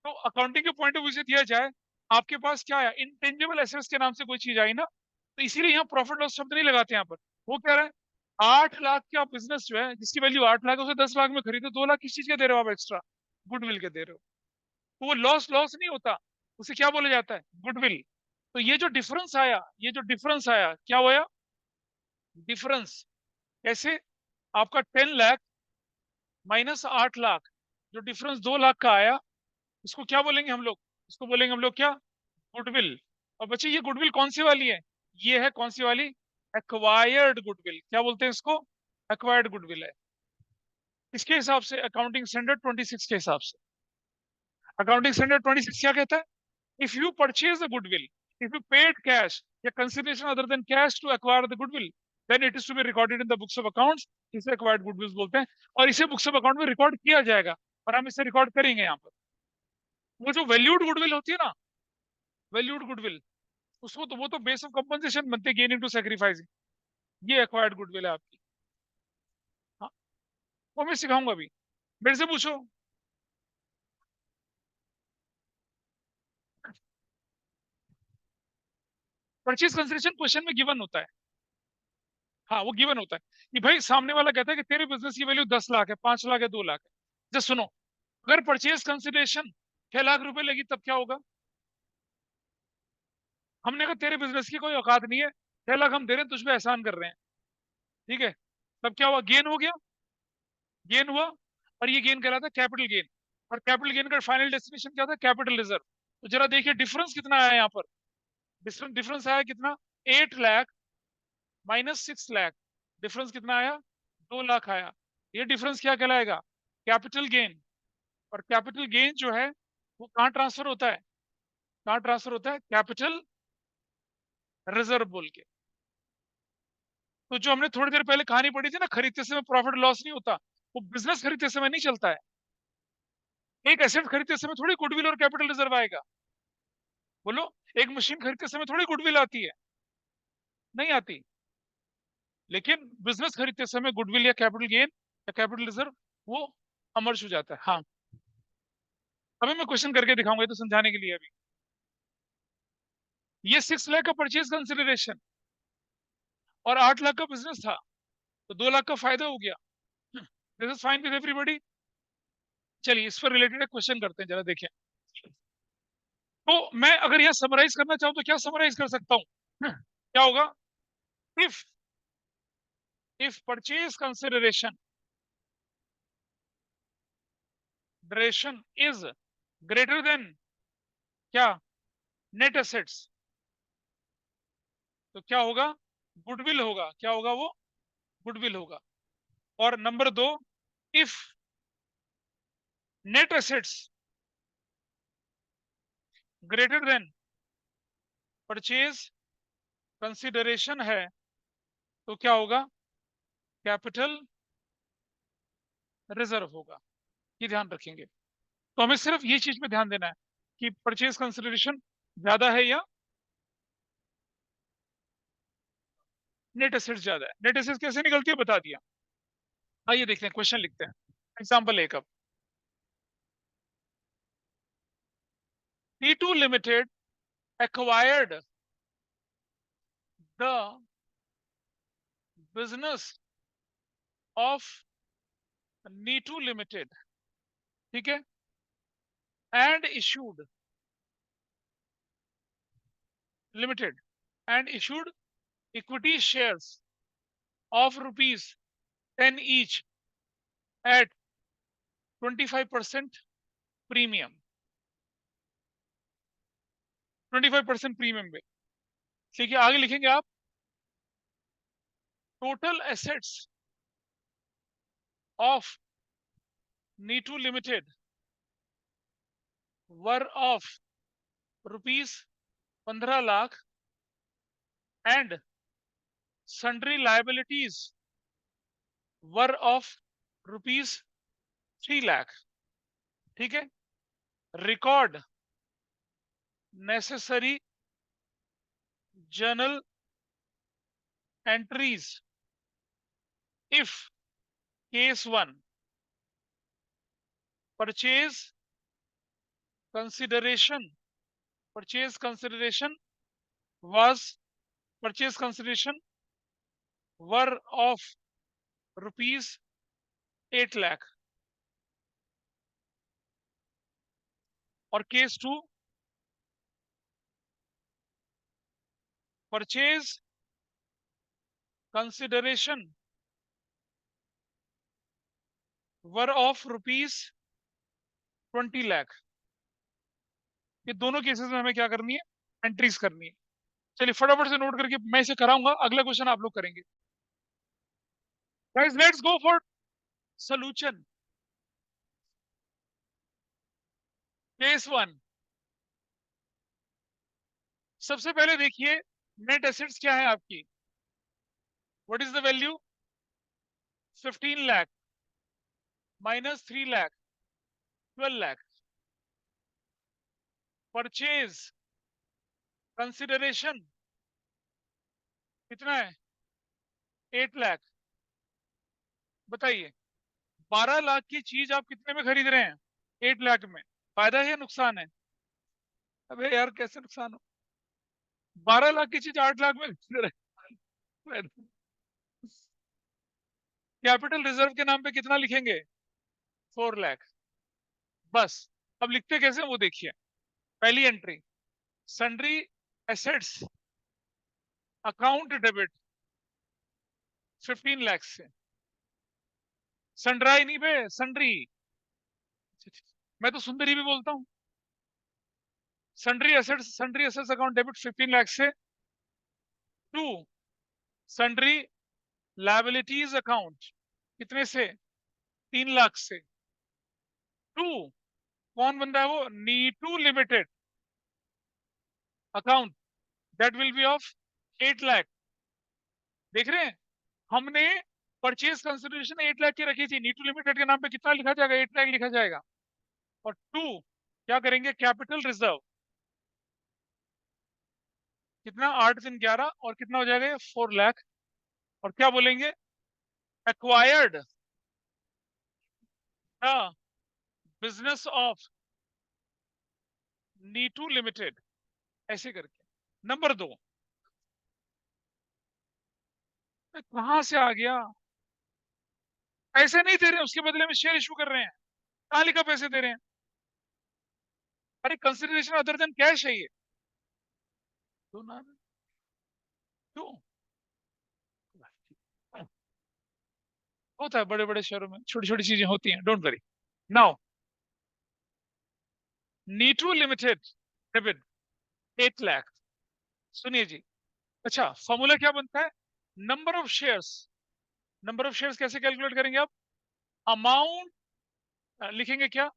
तो अकाउंटिंग के पॉइंट ऑफ व्यू से दिया जाए, आपके पास क्या है, इंटेंजिबल एसेट्स के नाम से कोई चीज आई ना, तो इसीलिए यहाँ प्रॉफिट लॉस शब्द नहीं लगाते यहाँ पर। वो कह रहा है 8 लाख का बिजनेस जो है, जिसकी वैल्यू 8 लाख है, उसे 10 लाख में खरीदो, 2 लाख किस चीज के दे रहे हो आप एक्स्ट्रा, गुडविल के दे रहे हो। तो वो लॉस लॉस नहीं होता, उसे क्या बोला जाता है, गुडविल। तो ये जो डिफरेंस आया, ये जो डिफरेंस आया, क्या हुआ, डिफरेंस कैसे, आपका 10 लाख माइनस 8 लाख, जो डिफरेंस 2 लाख का आया, इसको क्या बोलेंगे हम लोग, इसको बोलेंगे हम लोग क्या, गुडविल। और बच्चे ये गुडविल कौन सी वाली है, ये है कौन सी वाली, एक्वायर्ड गुडविल, क्या बोलते हैं इसको, एक्वायर्ड गुडविल है। इसके हिसाब से अकाउंटिंग स्टैंडर्ड 26 के हिसाब से, अकाउंटिंग स्टैंडर्ड 26 क्या कहता है, if you purchase the goodwill, if you paid cash या consideration other than cash to acquire the goodwill, then it is to be recorded in the books of accounts, इसे acquired goodwill बोलते हैं, और इसे बुक्स ऑफ अकाउंट में रिकॉर्ड किया जाएगा, और हम इसे रिकॉर्ड करेंगे यहाँ पर। वो जो वैल्यूड गुडविल होती है ना, वैल्यूड गुडविल, उसको तो वो तो बेस ऑफ कंपनसेशन बनते, गेनिंग टू सैक्रिफाइसिंग, ये एक्वायर्ड गुडविल है आपकी। हाँ, वो मैं सिखाऊंगा अभी, मेरे से पूछो। परचेज कंसिडरेशन क्वेश्चन में गिवन होता है, हाँ वो गिवन होता है, कि भाई सामने वाला कहता है कि तेरे बिजनेस की वैल्यू 10 लाख है, 5 लाख है, 2 लाख है। जस्ट सुनो, अगर परचेज कंसिडरेशन 6 लाख रुपए लगी तब क्या होगा, हमने कहा तेरे बिजनेस की कोई औकात नहीं है, 6 लाख हम दे रहे हैं, तुझ पे एहसान कर रहे हैं, ठीक है। तब क्या हुआ, गेन हो गया, गेन हुआ, और ये गेन कहलाता है कैपिटल गेन। और कैपिटल गेन का फाइनल डेस्टिनेशन क्या था, कैपिटल रिजर्व। तो जरा देखिए डिफरेंस कितना आया यहाँ पर, डिफरेंस डिफरेंस आया कितना, 8 लाख माइनस 6 लाख, डिफरेंस कितना आया, 2 लाख आया। ये डिफरेंस क्या कहलाएगा, कैपिटल गेन। और कैपिटल गेन जो है वो कहाँ ट्रांसफर होता है, कहाँ ट्रांसफर होता है, कैपिटल रिजर्व बोल के, तो जो हमने थोड़ी देर पहले कहानी पढ़ी थी ना, खरीदते समय प्रॉफिट लॉस नहीं होता, वो बिजनेस खरीदते समय नहीं चलता है। एक एसेट खरीदते समय थोड़ी गुडविल और कैपिटल रिजर्व आएगा। बोलो, एक मशीन खरीदते समय थोड़ी गुडविल आती है, नहीं आती। लेकिन बिजनेस खरीदते समय गुडविल या कैपिटल गेन या कैपिटल रिजर्व वो अमर्ज हो जाता है। हाँ, अभी मैं क्वेश्चन करके दिखाऊंगा, ये तो समझाने के लिए अभी। ये 6 लाख का परचेज कंसिडरेशन और 8 लाख का बिजनेस था, तो 2 लाख का फायदा हो गया। This is fine with everybody. चलिए इस पर रिलेटेड एक क्वेश्चन करते हैं, जरा देखिए। तो मैं अगर यहाँ समराइज करना चाहूँ तो क्या समराइज कर सकता हूँ? क्या होगा? If purchase consideration duration is greater than क्या? नेट एसेट्स, तो क्या होगा? गुडविल होगा। क्या होगा वो? गुडविल होगा। और number 2, if net assets greater than purchase consideration है, तो क्या होगा? कैपिटल रिजर्व होगा। ये ध्यान रखेंगे। तो हमें सिर्फ ये चीज पे ध्यान देना है कि परचेज कंसिडरेशन ज्यादा है या नेट एसेट्स ज्यादा है। नेट एसेट्स कैसे निकलती है बता दिया। आइए देखते हैं, क्वेश्चन लिखते हैं। एग्जाम्पल एक, अब T2 Limited acquired the business of N2 Limited, ठीक है, and issued limited and issued equity shares of rupees 10 each at 25% premium, 25% premium पे। ठीक है, आगे लिखेंगे आप, total assets of N2 Limited were of rupees 15 lakh and sundry liabilities were of rupees 3 lakh. ठीक है, record necessary journal entries if case 1 purchase consideration purchase consideration was purchase consideration were of rupees 8 lakh, और case 2 purchase consideration were of rupees 20 lakh. ये दोनों केसेस में हमें क्या करनी है? एंट्रीज करनी है। चलिए फटाफट से नोट करके मैं इसे कराऊंगा, अगला क्वेश्चन आप लोग करेंगे। Guys let's go for solution. Case 1, सबसे पहले देखिए नेट एसेट्स क्या है आपकी। What is the value? 15 lakh minus 3 lakh, 12 lakh. Purchase consideration कितना है? 8 लाख। बताइए, 12 लाख की चीज आप कितने में खरीद रहे हैं? 8 लाख में। फायदा है या नुकसान है? अबे यार कैसे नुकसान हो? 12 लाख की चीज 8 लाख में खरीद रहे हैं। कैपिटल रिजर्व के नाम पे कितना लिखेंगे? 4 लाख। बस। अब लिखते कैसे वो देखिए। पहली entry, sundry assets account debit 15 lakh से। सन्ड्राई नहीं बे, सन्ड्री। मैं तो सुंदरी भी बोलता हूँ। Sundry assets account debit 15 lakh से। टू, सन्ड्री लायबिलिटीज अकाउंट कितने से? 3 लाख से। टू, कौन बन रहा है वो? नी2 limited account that will be of 8 lakh. देख रहे हैं, हमने परचेज कंसिडरेशन 8 लाख की रखी थी, नीटू लिमिटेड के नाम पे कितना लिखा जाएगा? 8 लाख लिखा जाएगा। और टू क्या करेंगे? कैपिटल रिजर्व कितना? 8 3 11 और कितना हो जाएगा? 4 लाख। और क्या बोलेंगे? Acquired the business of Neetu limited, ऐसे करके। नंबर 2 कहां से आ गया? पैसे नहीं दे रहे हैं, उसके बदले में शेयर इशू कर रहे हैं। कहां लिखा पैसे दे रहे हैं? अरे कंसिडरेशन अदर देन कैश है ये तो ना। क्यों? होता है बड़े बड़े शहरों में, छोटी छोटी चीजें होती हैं, don't worry. Now Neetu limited debit 8 lakh. सुनिए जी, अच्छा फॉर्मूला क्या बनता है? Number of shares. Number of shares कैसे कैलकुलेट करेंगे आप? अमाउंट लिखेंगे क्या?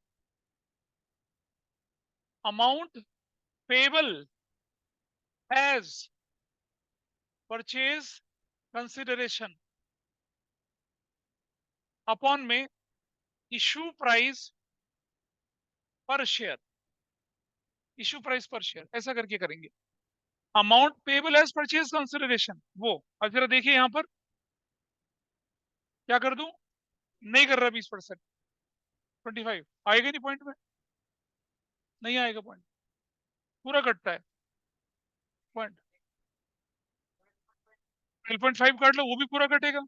Amount payable as purchase consideration upon में इशू प्राइस पर शेयर। इशू प्राइस पर शेयर ऐसा करके करेंगे। Amount payable as purchase consideration वो। अब जरा देखिए यहां पर क्या कर दूं? नहीं कर रहा 20%। 25 आएगा नहीं पॉइंट में? नहीं आएगा पॉइंट, पूरा कटता है पॉइंट। 12.5 काट लो, वो भी पूरा कटेगा।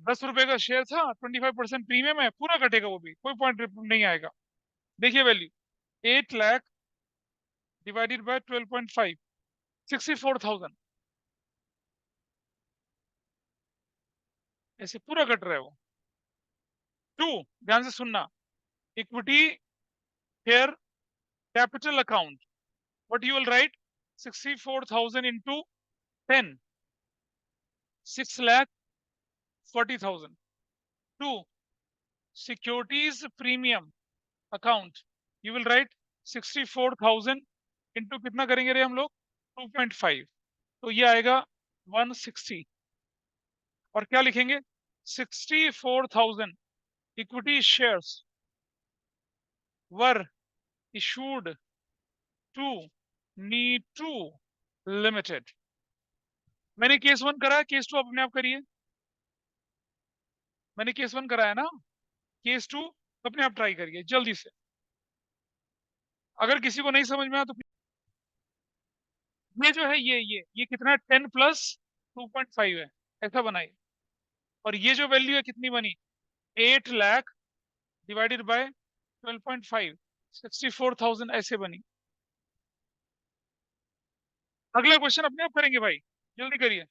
10 रुपए का शेयर था, 25% प्रीमियम है, पूरा कटेगा वो भी, कोई पॉइंट नहीं आएगा। देखिए वैल्यू 8 लाख डिवाइडेड बाय 12.5, 64,000, ऐसे पूरा कट रहा है वो। टू, ध्यान से सुनना, equity share capital account, what you will write? 64,000 into 10, 6,40,000। To, securities premium account, you will write 64,000 into कितना करेंगे रे हम लोग? 2.5, तो ये आएगा 160। और क्या लिखेंगे? 64,000 equity shares were issued to Neetu limited. मैंने केस 1 कराया, केस 2 अपने आप करिए। मैंने केस 1 कराया ना, केस 2 अपने आप ट्राई करिए जल्दी से। अगर किसी को नहीं समझ में आया तो ये जो है ये कितना है? 10 प्लस 2.5 है, ऐसा बनाइए। और ये जो वैल्यू है कितनी बनी? 8 लाख डिवाइडेड बाय 12.5, 64,000 ऐसे बनी। अगला क्वेश्चन अपने आप करेंगे भाई, जल्दी करिए।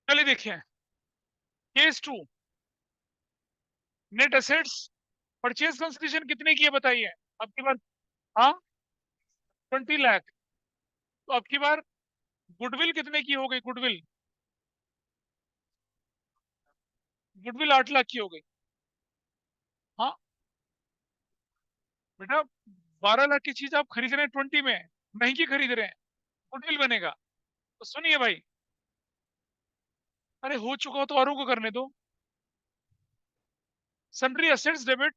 चलिए देखिए case 2, net assets purchase consideration कितने की है बताइए। अब की बार हाँ 20 लाख। तो अब की बार गुडविल कितने की हो गई? गुडविल, गुडविल 8 लाख की हो गई। हाँ बेटा, 12 लाख की चीज आप खरीद रहे हैं 20 में, महंगी खरीद रहे हैं, गुडविल बनेगा। तो सुनिए भाई, अरे हो चुका हो तो औरों को करने दो। Sundry assets debit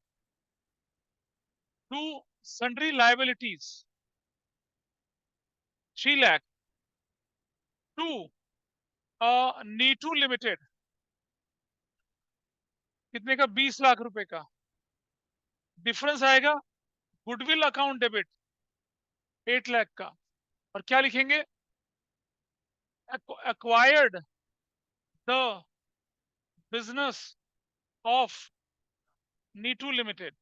to sundry liabilities 3 lakh to Neetu limited कितने का? 20 लाख रुपए का। डिफरेंस आएगा गुडविल अकाउंट डेबिट 8 लाख का। और क्या लिखेंगे? Acquired the business of Neetu limited.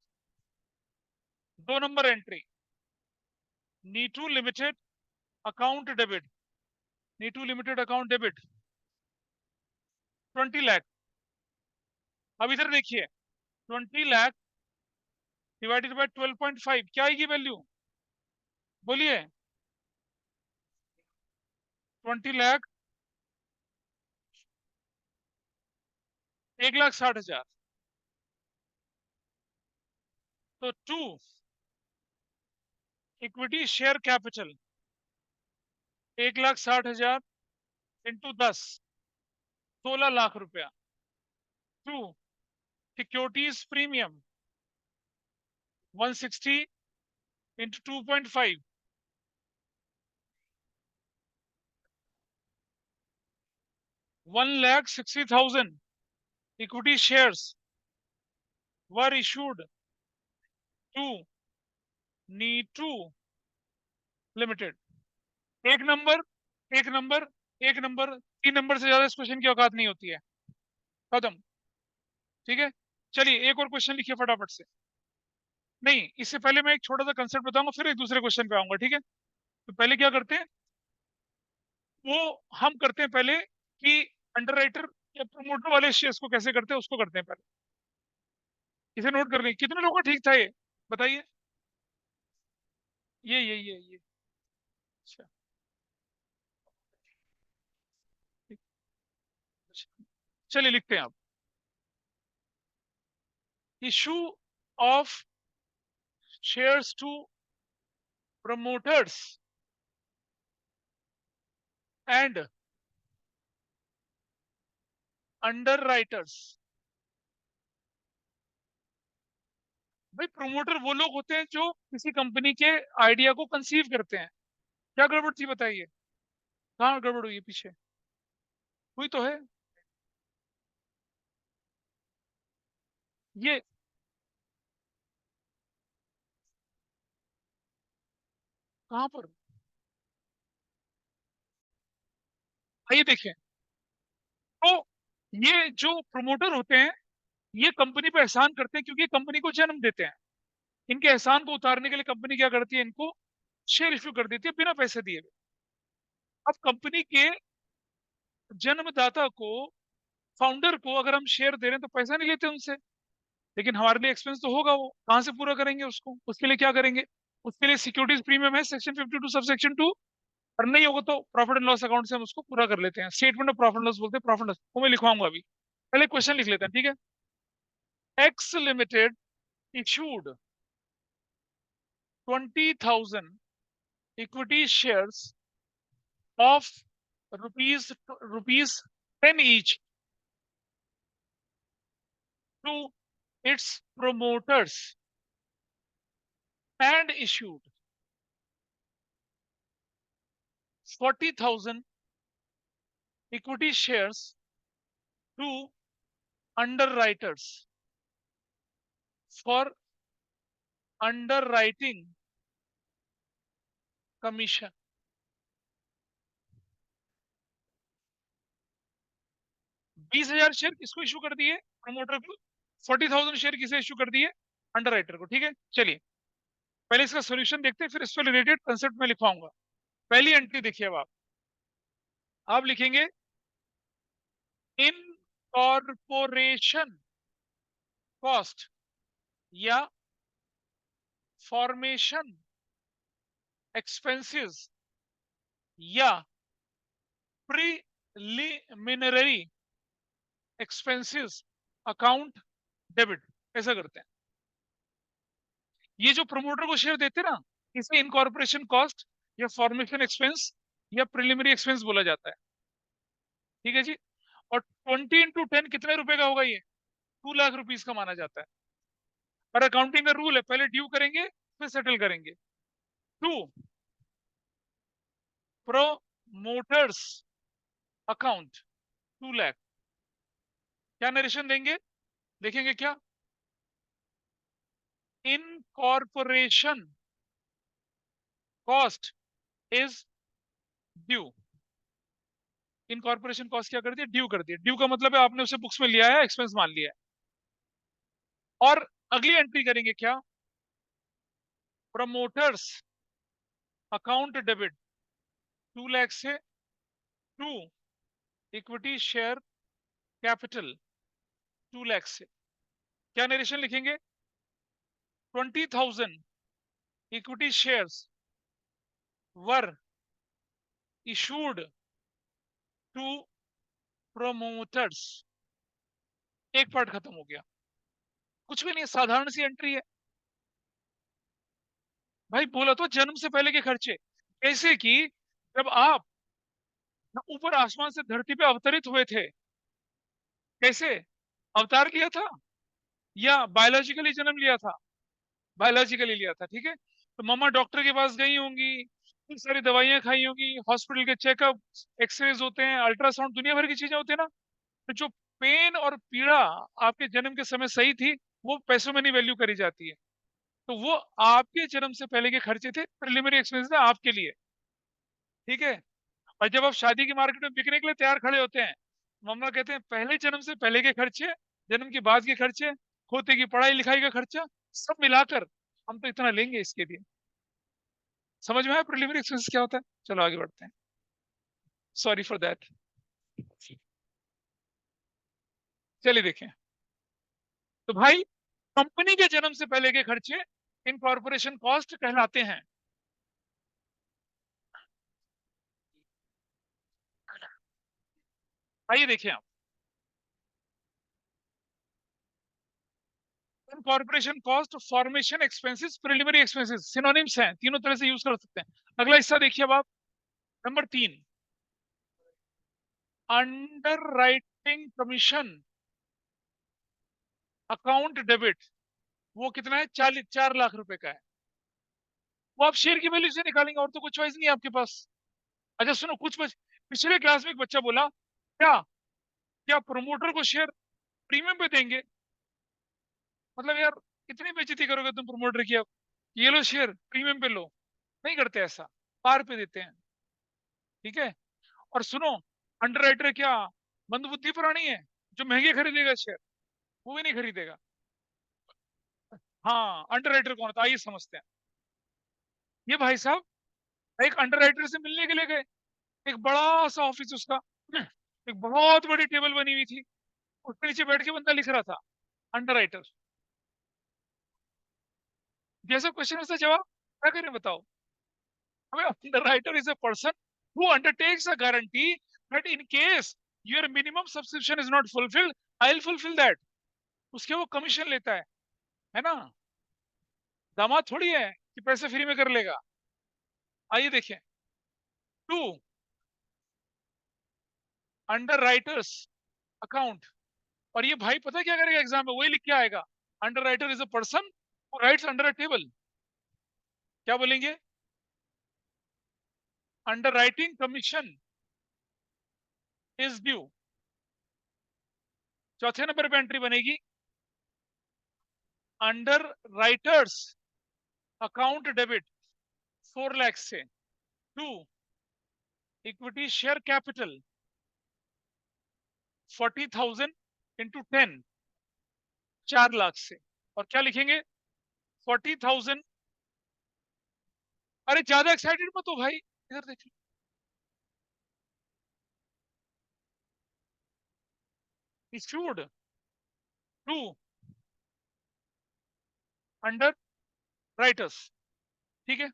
2 number entry, Neetu limited account debit, Neetu limited account debit 20 lakh. अब इधर देखिए 20 लाख डिवाइडेड बाय 12.5 क्या आएगी वैल्यू? बोलिए। 20 लाख 1,60,000। तो to equity share capital 1,60,000 into 10, 16 lakh रुपया। 2, securities premium 160 into 2.5, 1,60,000 equity shares were issued to Neetu Limited। एक नंबर, एक नंबर, एक नंबर, 3 नंबर से ज्यादा इस क्वेश्चन की औकात नहीं होती है। खत्म। ठीक है, चलिए एक और क्वेश्चन लिखिए फटाफट से। नहीं, इससे पहले मैं एक छोटा सा कंसेप्ट बताऊंगा, फिर एक दूसरे क्वेश्चन पे आऊंगा। ठीक है, तो पहले क्या करते हैं, वो हम करते हैं पहले कि अंडरराइटर या प्रमोटर वाले शेयर्स को कैसे करते हैं उसको करते हैं पहले। इसे नोट कर लें, कितने लोगों का ठीक था ये बताइए। ये अच्छा, ठीक। चलिए लिखते हैं आप। Issue of shares to promoters and underwriters. भाई प्रमोटर वो लोग होते हैं जो किसी कंपनी के आइडिया को कंसीव करते हैं। क्या गड़बड़ थी बताइए, कहाँ गड़बड़ हुई है पीछे, हुई तो है ये। कहाँ पर, आइए देखें। तो ये जो प्रमोटर होते हैं, ये कंपनी पे एहसान करते हैं क्योंकि ये कंपनी को जन्म देते हैं। इनके एहसान को उतारने के लिए कंपनी क्या करती है, इनको शेयर इश्यू कर देती है बिना पैसे दिए हुए। अब कंपनी के जन्मदाता को, फाउंडर को अगर हम शेयर दे रहे हैं तो पैसा नहीं लेते उनसे, लेकिन हमारे लिए एक्सपेंस तो होगा, वो कहाँ से पूरा करेंगे उसको, उसके लिए क्या करेंगे, उसके लिए सिक्योरिटीज प्रीमियम है सेक्शन 52 सब सेक्शन 2। और नहीं होगा तो प्रॉफिट एंड लॉस अकाउंट से हम उसको पूरा कर लेते हैं, स्टेटमेंट ऑफ प्रॉफिट लॉस बोलते हैं, प्रॉफिट लॉस वो मैं लिखवाऊंगा अभी। पहले क्वेश्चन लिख लेते हैं, ठीक है। X limited issued 20,000 equity shares of rupees 10 each to its promoters and issued 40,000 equity shares to underwriters for underwriting commission। 20,000 share किसको इशू कर दिए, प्रमोटर को। 40,000 शेयर किसे इशू कर दिए, अंडरराइटर को। ठीक है, चलिए पहले इसका सॉल्यूशन देखते हैं, फिर इस पर रिलेटेड कंसेप्ट में लिखवाऊंगा। पहली एंट्री देखिए, अब आप लिखेंगे इनकॉर्पोरेशन कॉस्ट या फॉर्मेशन एक्सपेंसेस या प्रीलिमिनरी एक्सपेंसेस अकाउंट डेबिट। ऐसा करते हैं, ये जो प्रमोटर को शेयर देते हैं ना, इसे इनकॉर्पोरेशन कॉस्ट या फॉर्मेशन एक्सपेंस या प्रिलिमिनरी एक्सपेंस बोला जाता है। ठीक है जी। और 20 into 10 कितने रुपए का होगा ये, 2 लाख रुपीज का माना जाता है। और अकाउंटिंग का रूल है, पहले ड्यू करेंगे फिर सेटल करेंगे। To promoters account 2 lakh. क्या नरेशन देंगे, देखेंगे क्या, incorporation cost is due. Incorporation cost क्या कर दिया, ड्यू कर दिया। ड्यू का मतलब है आपने उसे बुक्स में लिया है, एक्सपेंस मान लिया है। और अगली एंट्री करेंगे क्या, प्रमोटर्स अकाउंट डेबिट 2 लाख से to equity share capital 2 lakh से। क्या नरेशन लिखेंगे, 20,000 equity shares were issued to promoters. एक पार्ट खत्म हो गया, कुछ भी नहीं है, साधारण सी एंट्री है। भाई बोला तो जन्म से पहले के खर्चे, जैसे कि जब आप ऊपर आसमान से धरती पे अवतरित हुए थे, कैसे अवतार लिया था या बायोलॉजिकली जन्म लिया था? बायोलॉजिकली लिया था, ठीक है। तो मम्मा डॉक्टर के पास गई होंगी, खूब सारी दवाइयां खाई होंगी, हॉस्पिटल के चेकअप, एक्सरेज होते हैं, अल्ट्रासाउंड, दुनिया भर की चीजें होती है ना। तो जो पेन और पीड़ा आपके जन्म के समय सही थी, वो पैसों में नहीं वैल्यू करी जाती है। तो वो आपके जन्म से पहले के खर्चे थे, प्रिलिमिनरी एक्सपेंस थे आपके लिए, ठीक है। और जब आप शादी की मार्केट में बिकने के लिए तैयार खड़े होते हैं, मम्मा कहते हैं पहले जन्म से पहले के खर्चे, जन्म के बाद के खर्चे, होते की पढ़ाई लिखाई का खर्चा, सब मिलाकर हम तो इतना लेंगे इसके लिए। समझ में आया प्रिलिमिनरी एक्सपेंस क्या होता है? चलो आगे बढ़ते हैं। Sorry for that. चलिए देखें। तो भाई, कंपनी के जन्म से पहले के खर्चे इनकॉर्पोरेशन कॉस्ट कहलाते हैं। आइए देखें आप। Incorporation cost, formation expenses, preliminary expenses synonyms हैं, तीनों तरह से यूज कर सकते हैं। अगला हिस्सा देखिए अब आप। Number 3, under writing commission account debit. वो कितना है? 4 लाख रुपए का है। वो आप शेयर की वैल्यू से निकालेंगे, और तो कुछ चॉइस नहीं है आपके पास। अच्छा सुनो, पिछले क्लास में एक बच्चा बोला, क्या क्या प्रमोटर को शेयर प्रीमियम पे देंगे? मतलब यार, इतनी बेइज्जती करोगे तुम प्रमोटर की? अब ये लो शेयर, प्रीमियम पे लो। नहीं करते ऐसा, पार पे देते हैं, ठीक है। और सुनो, अंडरराइटर क्या मंदबुद्धि प्राणी है जो महंगे खरीदेगा शेयर? वो भी नहीं खरीदेगा। हाँ, अंडरराइटर कौन होता है आइए समझते हैं। ये भाई साहब एक अंडरराइटर से मिलने के लिए गए। एक बड़ा सा ऑफिस उसका, एक बहुत बड़ी टेबल बनी हुई थी, उसके नीचे बैठ के बंदा लिख रहा था, अंडरराइटर। जैसा क्वेश्चन वैसा जवाब, क्या करें बताओ? हमें underwriter is a person who undertakes a guarantee that in case your minimum subscription is not fulfilled, I'll fulfill that। उसके वो कमीशन लेता है ना। दामाद थोड़ी है कि पैसे फ्री में कर लेगा। आइए देखें। 2, अंडर राइटर्स अकाउंट। और ये भाई पता है क्या करेगा एग्जाम में? वही लिख के आएगा, under writer is a person who rights under a table. क्या बोलेंगे? Under writing commission is due. चौथे नंबर पे एंट्री बनेगी, under writers account debit 4 lakh से। 2, equity share capital 40,000 into 10, 4 lakh से। और क्या लिखेंगे? 40,000। अरे ज्यादा एक्साइटेड मत हो भाई, इधर देखिए। इश्यूड टू अंडर राइटर्स, ठीक है।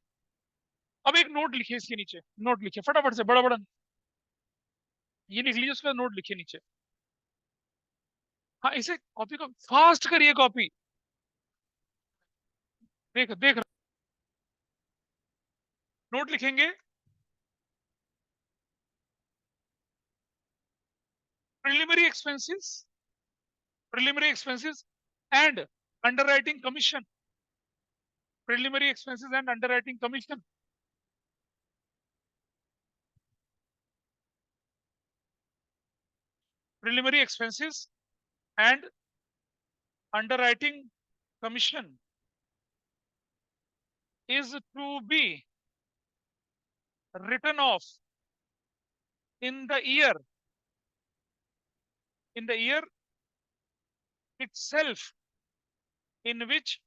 अब एक नोट लिखिए इसके नीचे, नोट लिखिए फटाफट से, बड़ा बड़ा ये लिख लीजिए, उसका नोट लिखिए नीचे। हाँ, इसे कॉपी को फास्ट करिए, कॉपी। देख देख, नोट लिखेंगे, preliminary expenses, preliminary expenses and underwriting commission, preliminary expenses and underwriting commission, preliminary expenses and underwriting commission is to be written off in the year, in the year itself in which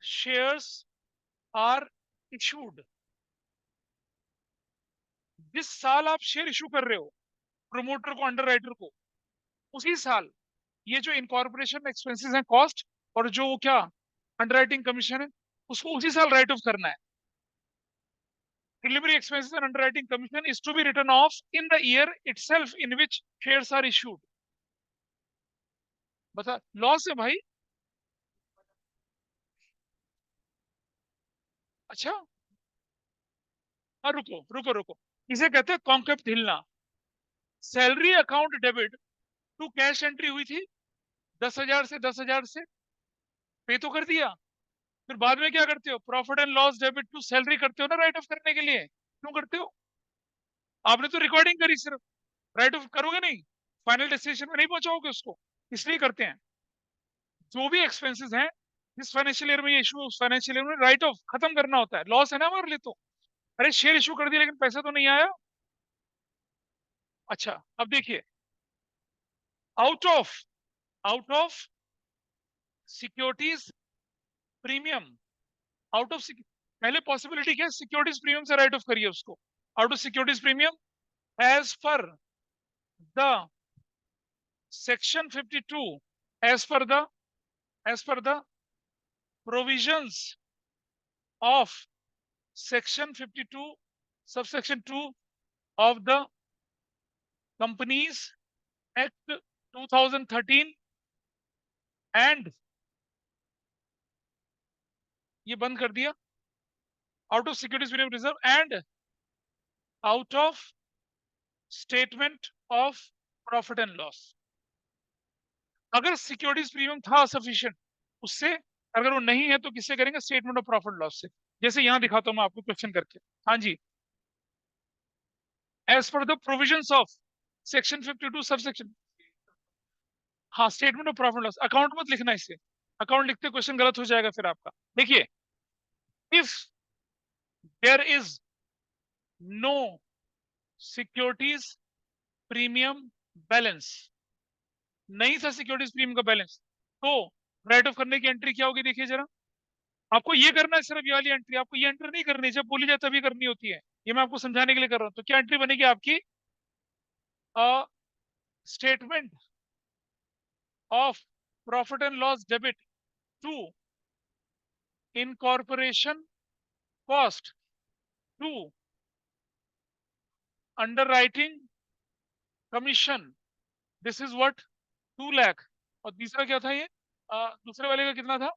shares are issued। जिस साल आप शेयर इशू कर रहे हो प्रोमोटर को, अंडरराइटर को, उसी साल ये जो इनकॉर्पोरेशन एक्सपेंसेस हैं, कॉस्ट, और जो क्या अंडरराइटिंग कमीशन है, उसको उसी साल राइट ऑफ करना है। Preliminary expenses and underwriting commission is to be written off in the year itself in which shares are issued। बता लॉस है भाई। अच्छा, हाँ रुको रुको रुको, इसे कहते हैं कॉन्सेप्ट हिलना। Salary account debit to cash entry हुई थी 10,000 से 10,000 से, पे तो कर दिया। फिर बाद में क्या करते हो, profit and loss debit to salary करते हो ना राइट ऑफ करने के लिए, क्यों करते हो? आपने तो रिकॉर्डिंग करी सिर्फ, राइट ऑफ करोगे नहीं, फाइनल डेस्टिनेशन में नहीं पहुंचाओगे उसको, इसलिए करते हैं। जो भी एक्सपेंसेस हैं जिस फाइनेंशियल ईयर में ये इशू, उस फाइनेंशियल ईयर में राइट ऑफ खत्म करना होता है। लॉस है ना हमारे लिए तो, अरे शेयर इशू कर दिया लेकिन पैसा तो नहीं आया। अच्छा अब देखिए, out of out of securities premium, out of पहले पॉसिबिलिटी क्या है, सिक्योरिटीज प्रीमियम से राइट ऑफ करिए उसको। Out of securities premium as per the section 52, as per the as per the provisions of section 52 subsection 2 of the Companies Act 2013 and ये बंद कर दिया, out of securities premium reserve and out of statement of profit and loss. अगर सिक्योरिटीज प्रीमियम था सफिशिएंट उससे, अगर वो नहीं है तो किससे करेंगे, स्टेटमेंट ऑफ प्रॉफिट लॉस से। जैसे यहां दिखाता हूं मैं आपको क्वेश्चन करके। हाँ जी, as per the provisions of section 52 subsection, हाँ statement of profit loss, account मत लिखना इसे, अकाउंट लिखते क्वेश्चन गलत हो जाएगा फिर आपका। देखिए, if there is no securities premium balance, नहीं था सिक्योरिटीज प्रीमियम का बैलेंस, तो राइट ऑफ करने की एंट्री क्या होगी, देखिए जरा। आपको ये करना है सिर्फ ये वाली एंट्री, आपको ये एंट्री नहीं करनी, जब बोली जाए तभी करनी होती है। ये मैं आपको समझाने के लिए कर रहा हूं। तो क्या एंट्री बनेगी आपकी, statement of profit and loss debit to incorporation cost to underwriting commission, this is what 2 lakh. और तीसरा क्या था ये, दूसरे वाले का कितना था,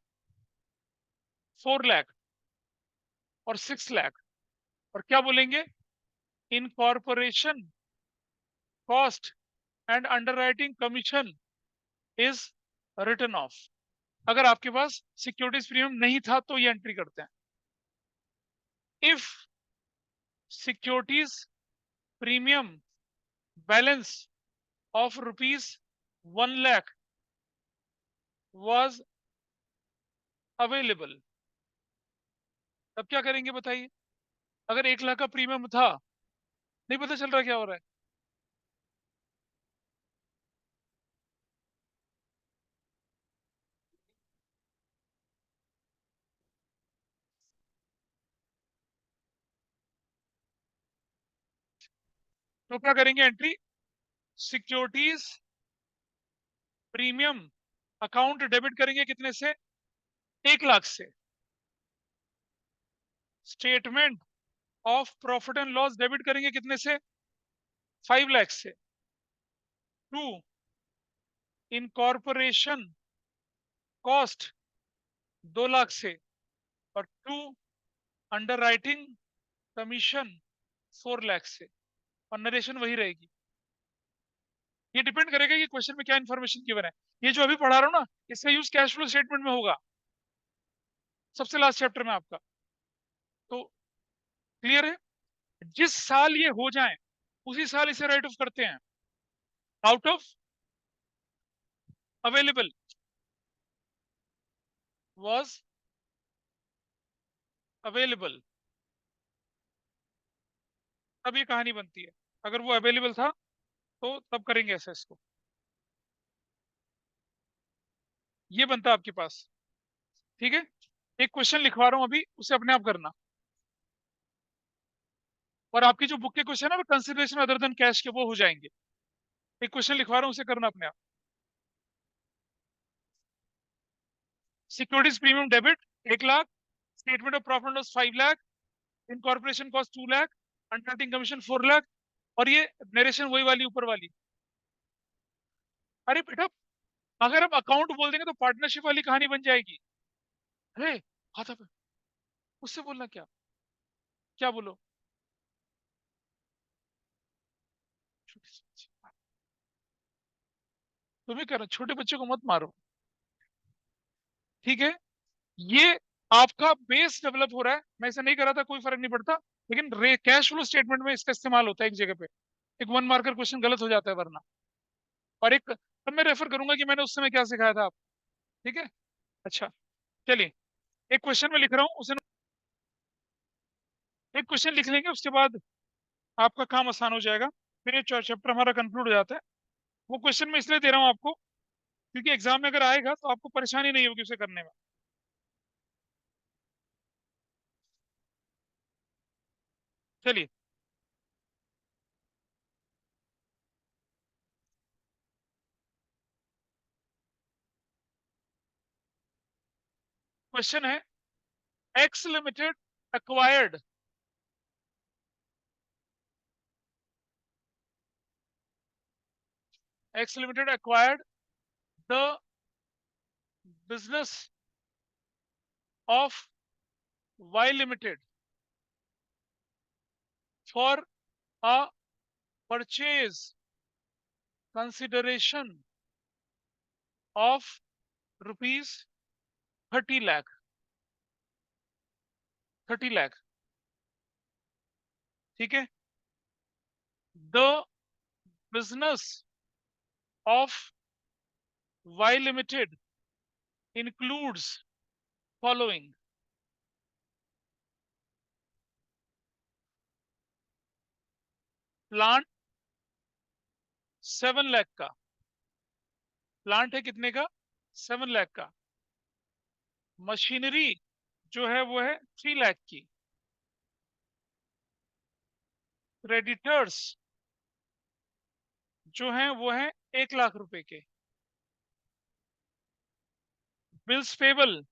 4 लाख और 6 लाख। और क्या बोलेंगे, incorporation cost and underwriting commission is written off. अगर आपके पास सिक्योरिटीज प्रीमियम नहीं था तो ये एंट्री करते हैं। If securities premium balance of ₹1 lakh was available, तब क्या करेंगे बताइए। अगर 1 लाख का प्रीमियम था, नहीं पता चल रहा क्या हो रहा है, तो क्या करेंगे entry, securities premium account debit करेंगे कितने से, 1 लाख से। Statement of profit and loss debit करेंगे कितने से, 5 लाख से। टू इनकॉर्पोरेशन कॉस्ट 2 लाख से। और to underwriting commission 4 lakh से। और नरेशन वही रहेगी। ये डिपेंड करेगा कि क्वेश्चन में क्या इन्फॉर्मेशन गिवन है। ये जो अभी पढ़ा रहा हूँ ना, इसका यूज कैश फ्लो स्टेटमेंट में होगा, सबसे लास्ट चैप्टर में आपका। तो क्लियर है, जिस साल ये हो जाए उसी साल इसे राइट ऑफ करते हैं। Out of available was available, तब ये कहानी बनती है। अगर वो अवेलेबल था तो तब करेंगे ऐसा इसको, ये बनता है आपके पास। ठीक है, एक क्वेश्चन लिखवा रहा हूं अभी, उसे अपने आप करना। और आपकी जो बुक के क्वेश्चन है वो कंसिडरेशन अदर देन कैश के वो हो जाएंगे। एक क्वेश्चन लिखवा रहा हूं, उसे करना अपने आप। Securities premium debit 1 lakh, statement of profit loss 5 lakh, incorporation cost 2 lakh, underwriting commission 4 lakh. और ये नरेशन वही वाली ऊपर वाली। अरे बेटा, अगर हम अकाउंट बोल देंगे तो पार्टनरशिप वाली कहानी बन जाएगी। अरे हाथा पे उससे बोलना क्या, क्या बोलो, तुम ही करो, छोटे बच्चे को मत मारो, ठीक है। ये आपका बेस डेवलप हो रहा है, मैं ऐसा नहीं कर रहा था, कोई फर्क नहीं पड़ता, लेकिन कैश फ्लो स्टेटमेंट में इसका इस्तेमाल होता है एक जगह पे। एक वन मार्कर क्वेश्चन गलत हो जाता है वरना। और एक तब मैं रेफर करूंगा कि मैंने उस समय क्या सिखाया था आप, ठीक है। अच्छा, चलिए, एक क्वेश्चन में लिख रहा हूँ उसे, एक क्वेश्चन लिख लेंगे उसके बाद आपका काम आसान हो जाएगा, फिर ये चैप्टर हमारा कंक्लूड हो जाता है। वो क्वेश्चन मैं इसलिए दे रहा हूँ आपको, क्योंकि एग्जाम में अगर आएगा तो आपको परेशानी नहीं होगी उसे करने में। चलिए, क्वेश्चन है, x limited acquired X Limited acquired the business of Y Limited for a purchase consideration of rupees 30 lakh. 30 lakh, ठीक है। The business of Y Limited includes following: plant 7 lakh का, प्लांट है कितने का, 7 लाख का। मशीनरी जो है वो है 3 लाख की। क्रेडिटर्स जो है वो है 1 लाख रुपए के। बिल्स पेबल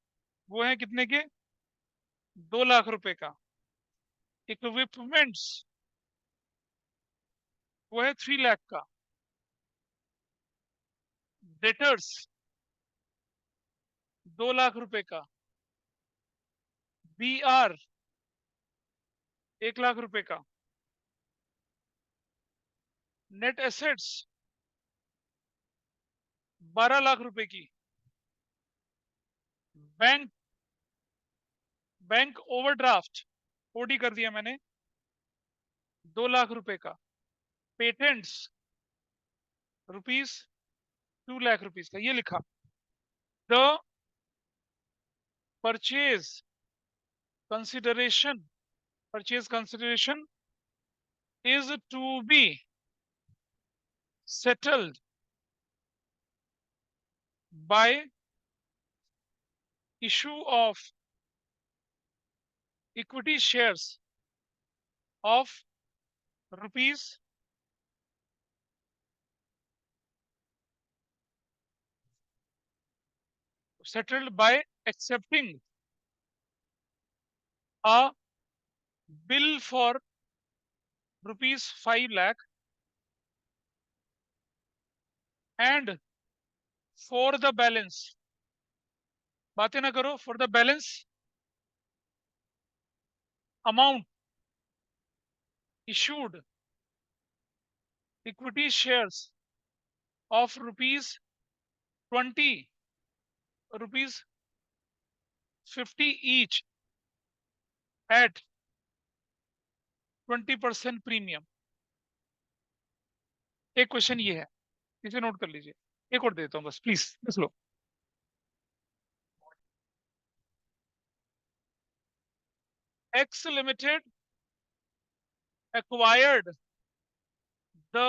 वो है कितने के, 2 लाख रुपए का। इक्विपमेंट्स वो है 3 लाख का। डेटर्स 2 लाख रुपए का। बी आर 1 लाख रुपए का। नेट एसेट्स 12 लाख रुपए की। बैंक बैंक ओवरड्राफ्ट ओडी कर दिया मैंने, 2 लाख रुपए का। पेटेंट्स रुपीज 2 लाख का, ये लिखा। The purchase consideration purchase consideration is to be settled by issue of equity shares of rupees settled by accepting a bill for rupees 5 lakh and for the balance, बातें ना करो, for the balance amount issued equity shares of rupees 20, rupees 50 each at 20% premium. एक क्वेश्चन ये है, इसे नोट कर लीजिए। एक और देता हूं बस, प्लीज लिख लो। X limited acquired the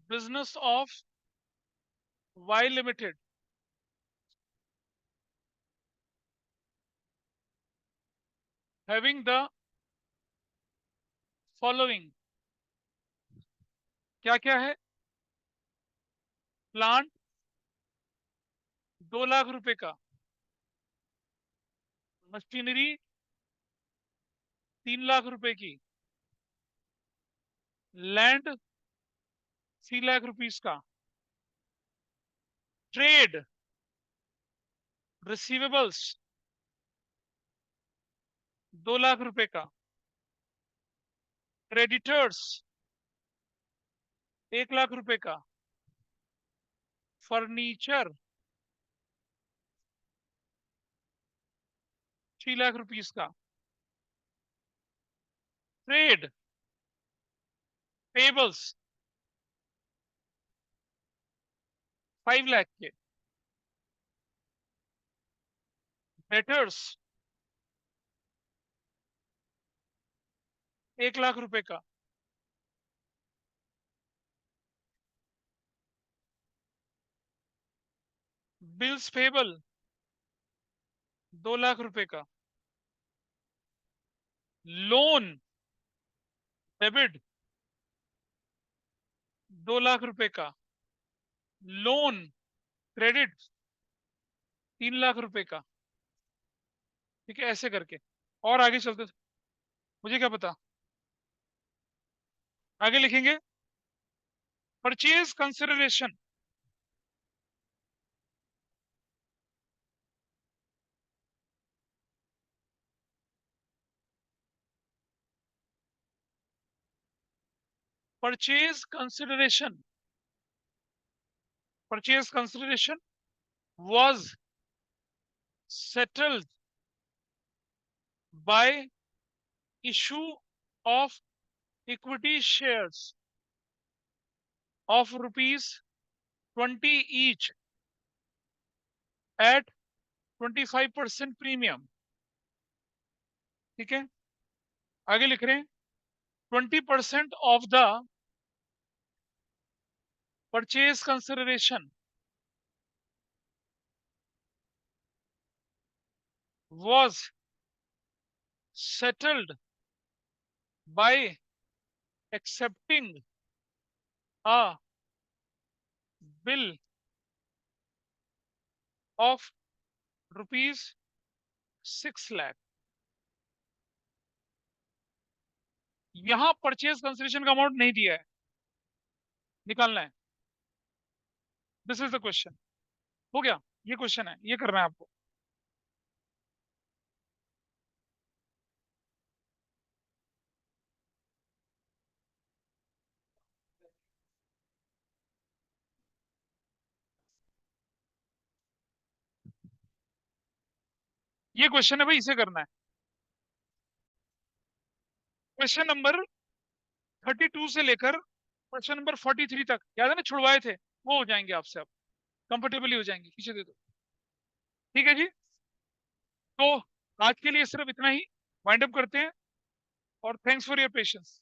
business of Y Limited having the following, क्या क्या है, प्लांट 2 लाख रुपए का। मशीनरी 3 लाख रुपए की। लैंड 3 लाख रुपीज का। ट्रेड रिसीवेबल्स 2 लाख रुपए का। क्रेडिटर्स 1 लाख रुपए का। फर्नीचर 3 लाख रुपीस का। ट्रेड पेबल्स 5 लाख के। डेटर्स 1 लाख रुपए का। बिल्स पेबल 2 लाख रुपए का। लोन डेबिट 2 लाख रुपए का। लोन क्रेडिट 3 लाख रुपए का। ठीक है, ऐसे करके और आगे चलते, मुझे क्या पता। आगे लिखेंगे purchase consideration. Purchase consideration, purchase consideration was settled by issue of equity shares of rupees 20 each at 25% premium। ठीक है, आगे लिख रहे हैं 20% of the purchase consideration was settled by accepting a bill of rupees 6 lakh। यहां परचेज कंसिडरेशन का अमाउंट नहीं दिया है, निकालना है। This is the question. हो गया, ये क्वेश्चन है, ये करना है आपको। ये क्वेश्चन है भाई, इसे करना है। क्वेश्चन नंबर 32 से लेकर क्वेश्चन नंबर 43 तक, याद है ना छुड़वाए थे, वो हो जाएंगे आपसे, आप कंफर्टेबली हो जाएंगे। पीछे दे दो। ठीक है जी, तो आज के लिए सिर्फ इतना ही, वाइंड अप करते हैं। और थैंक्स फॉर योर पेशेंस।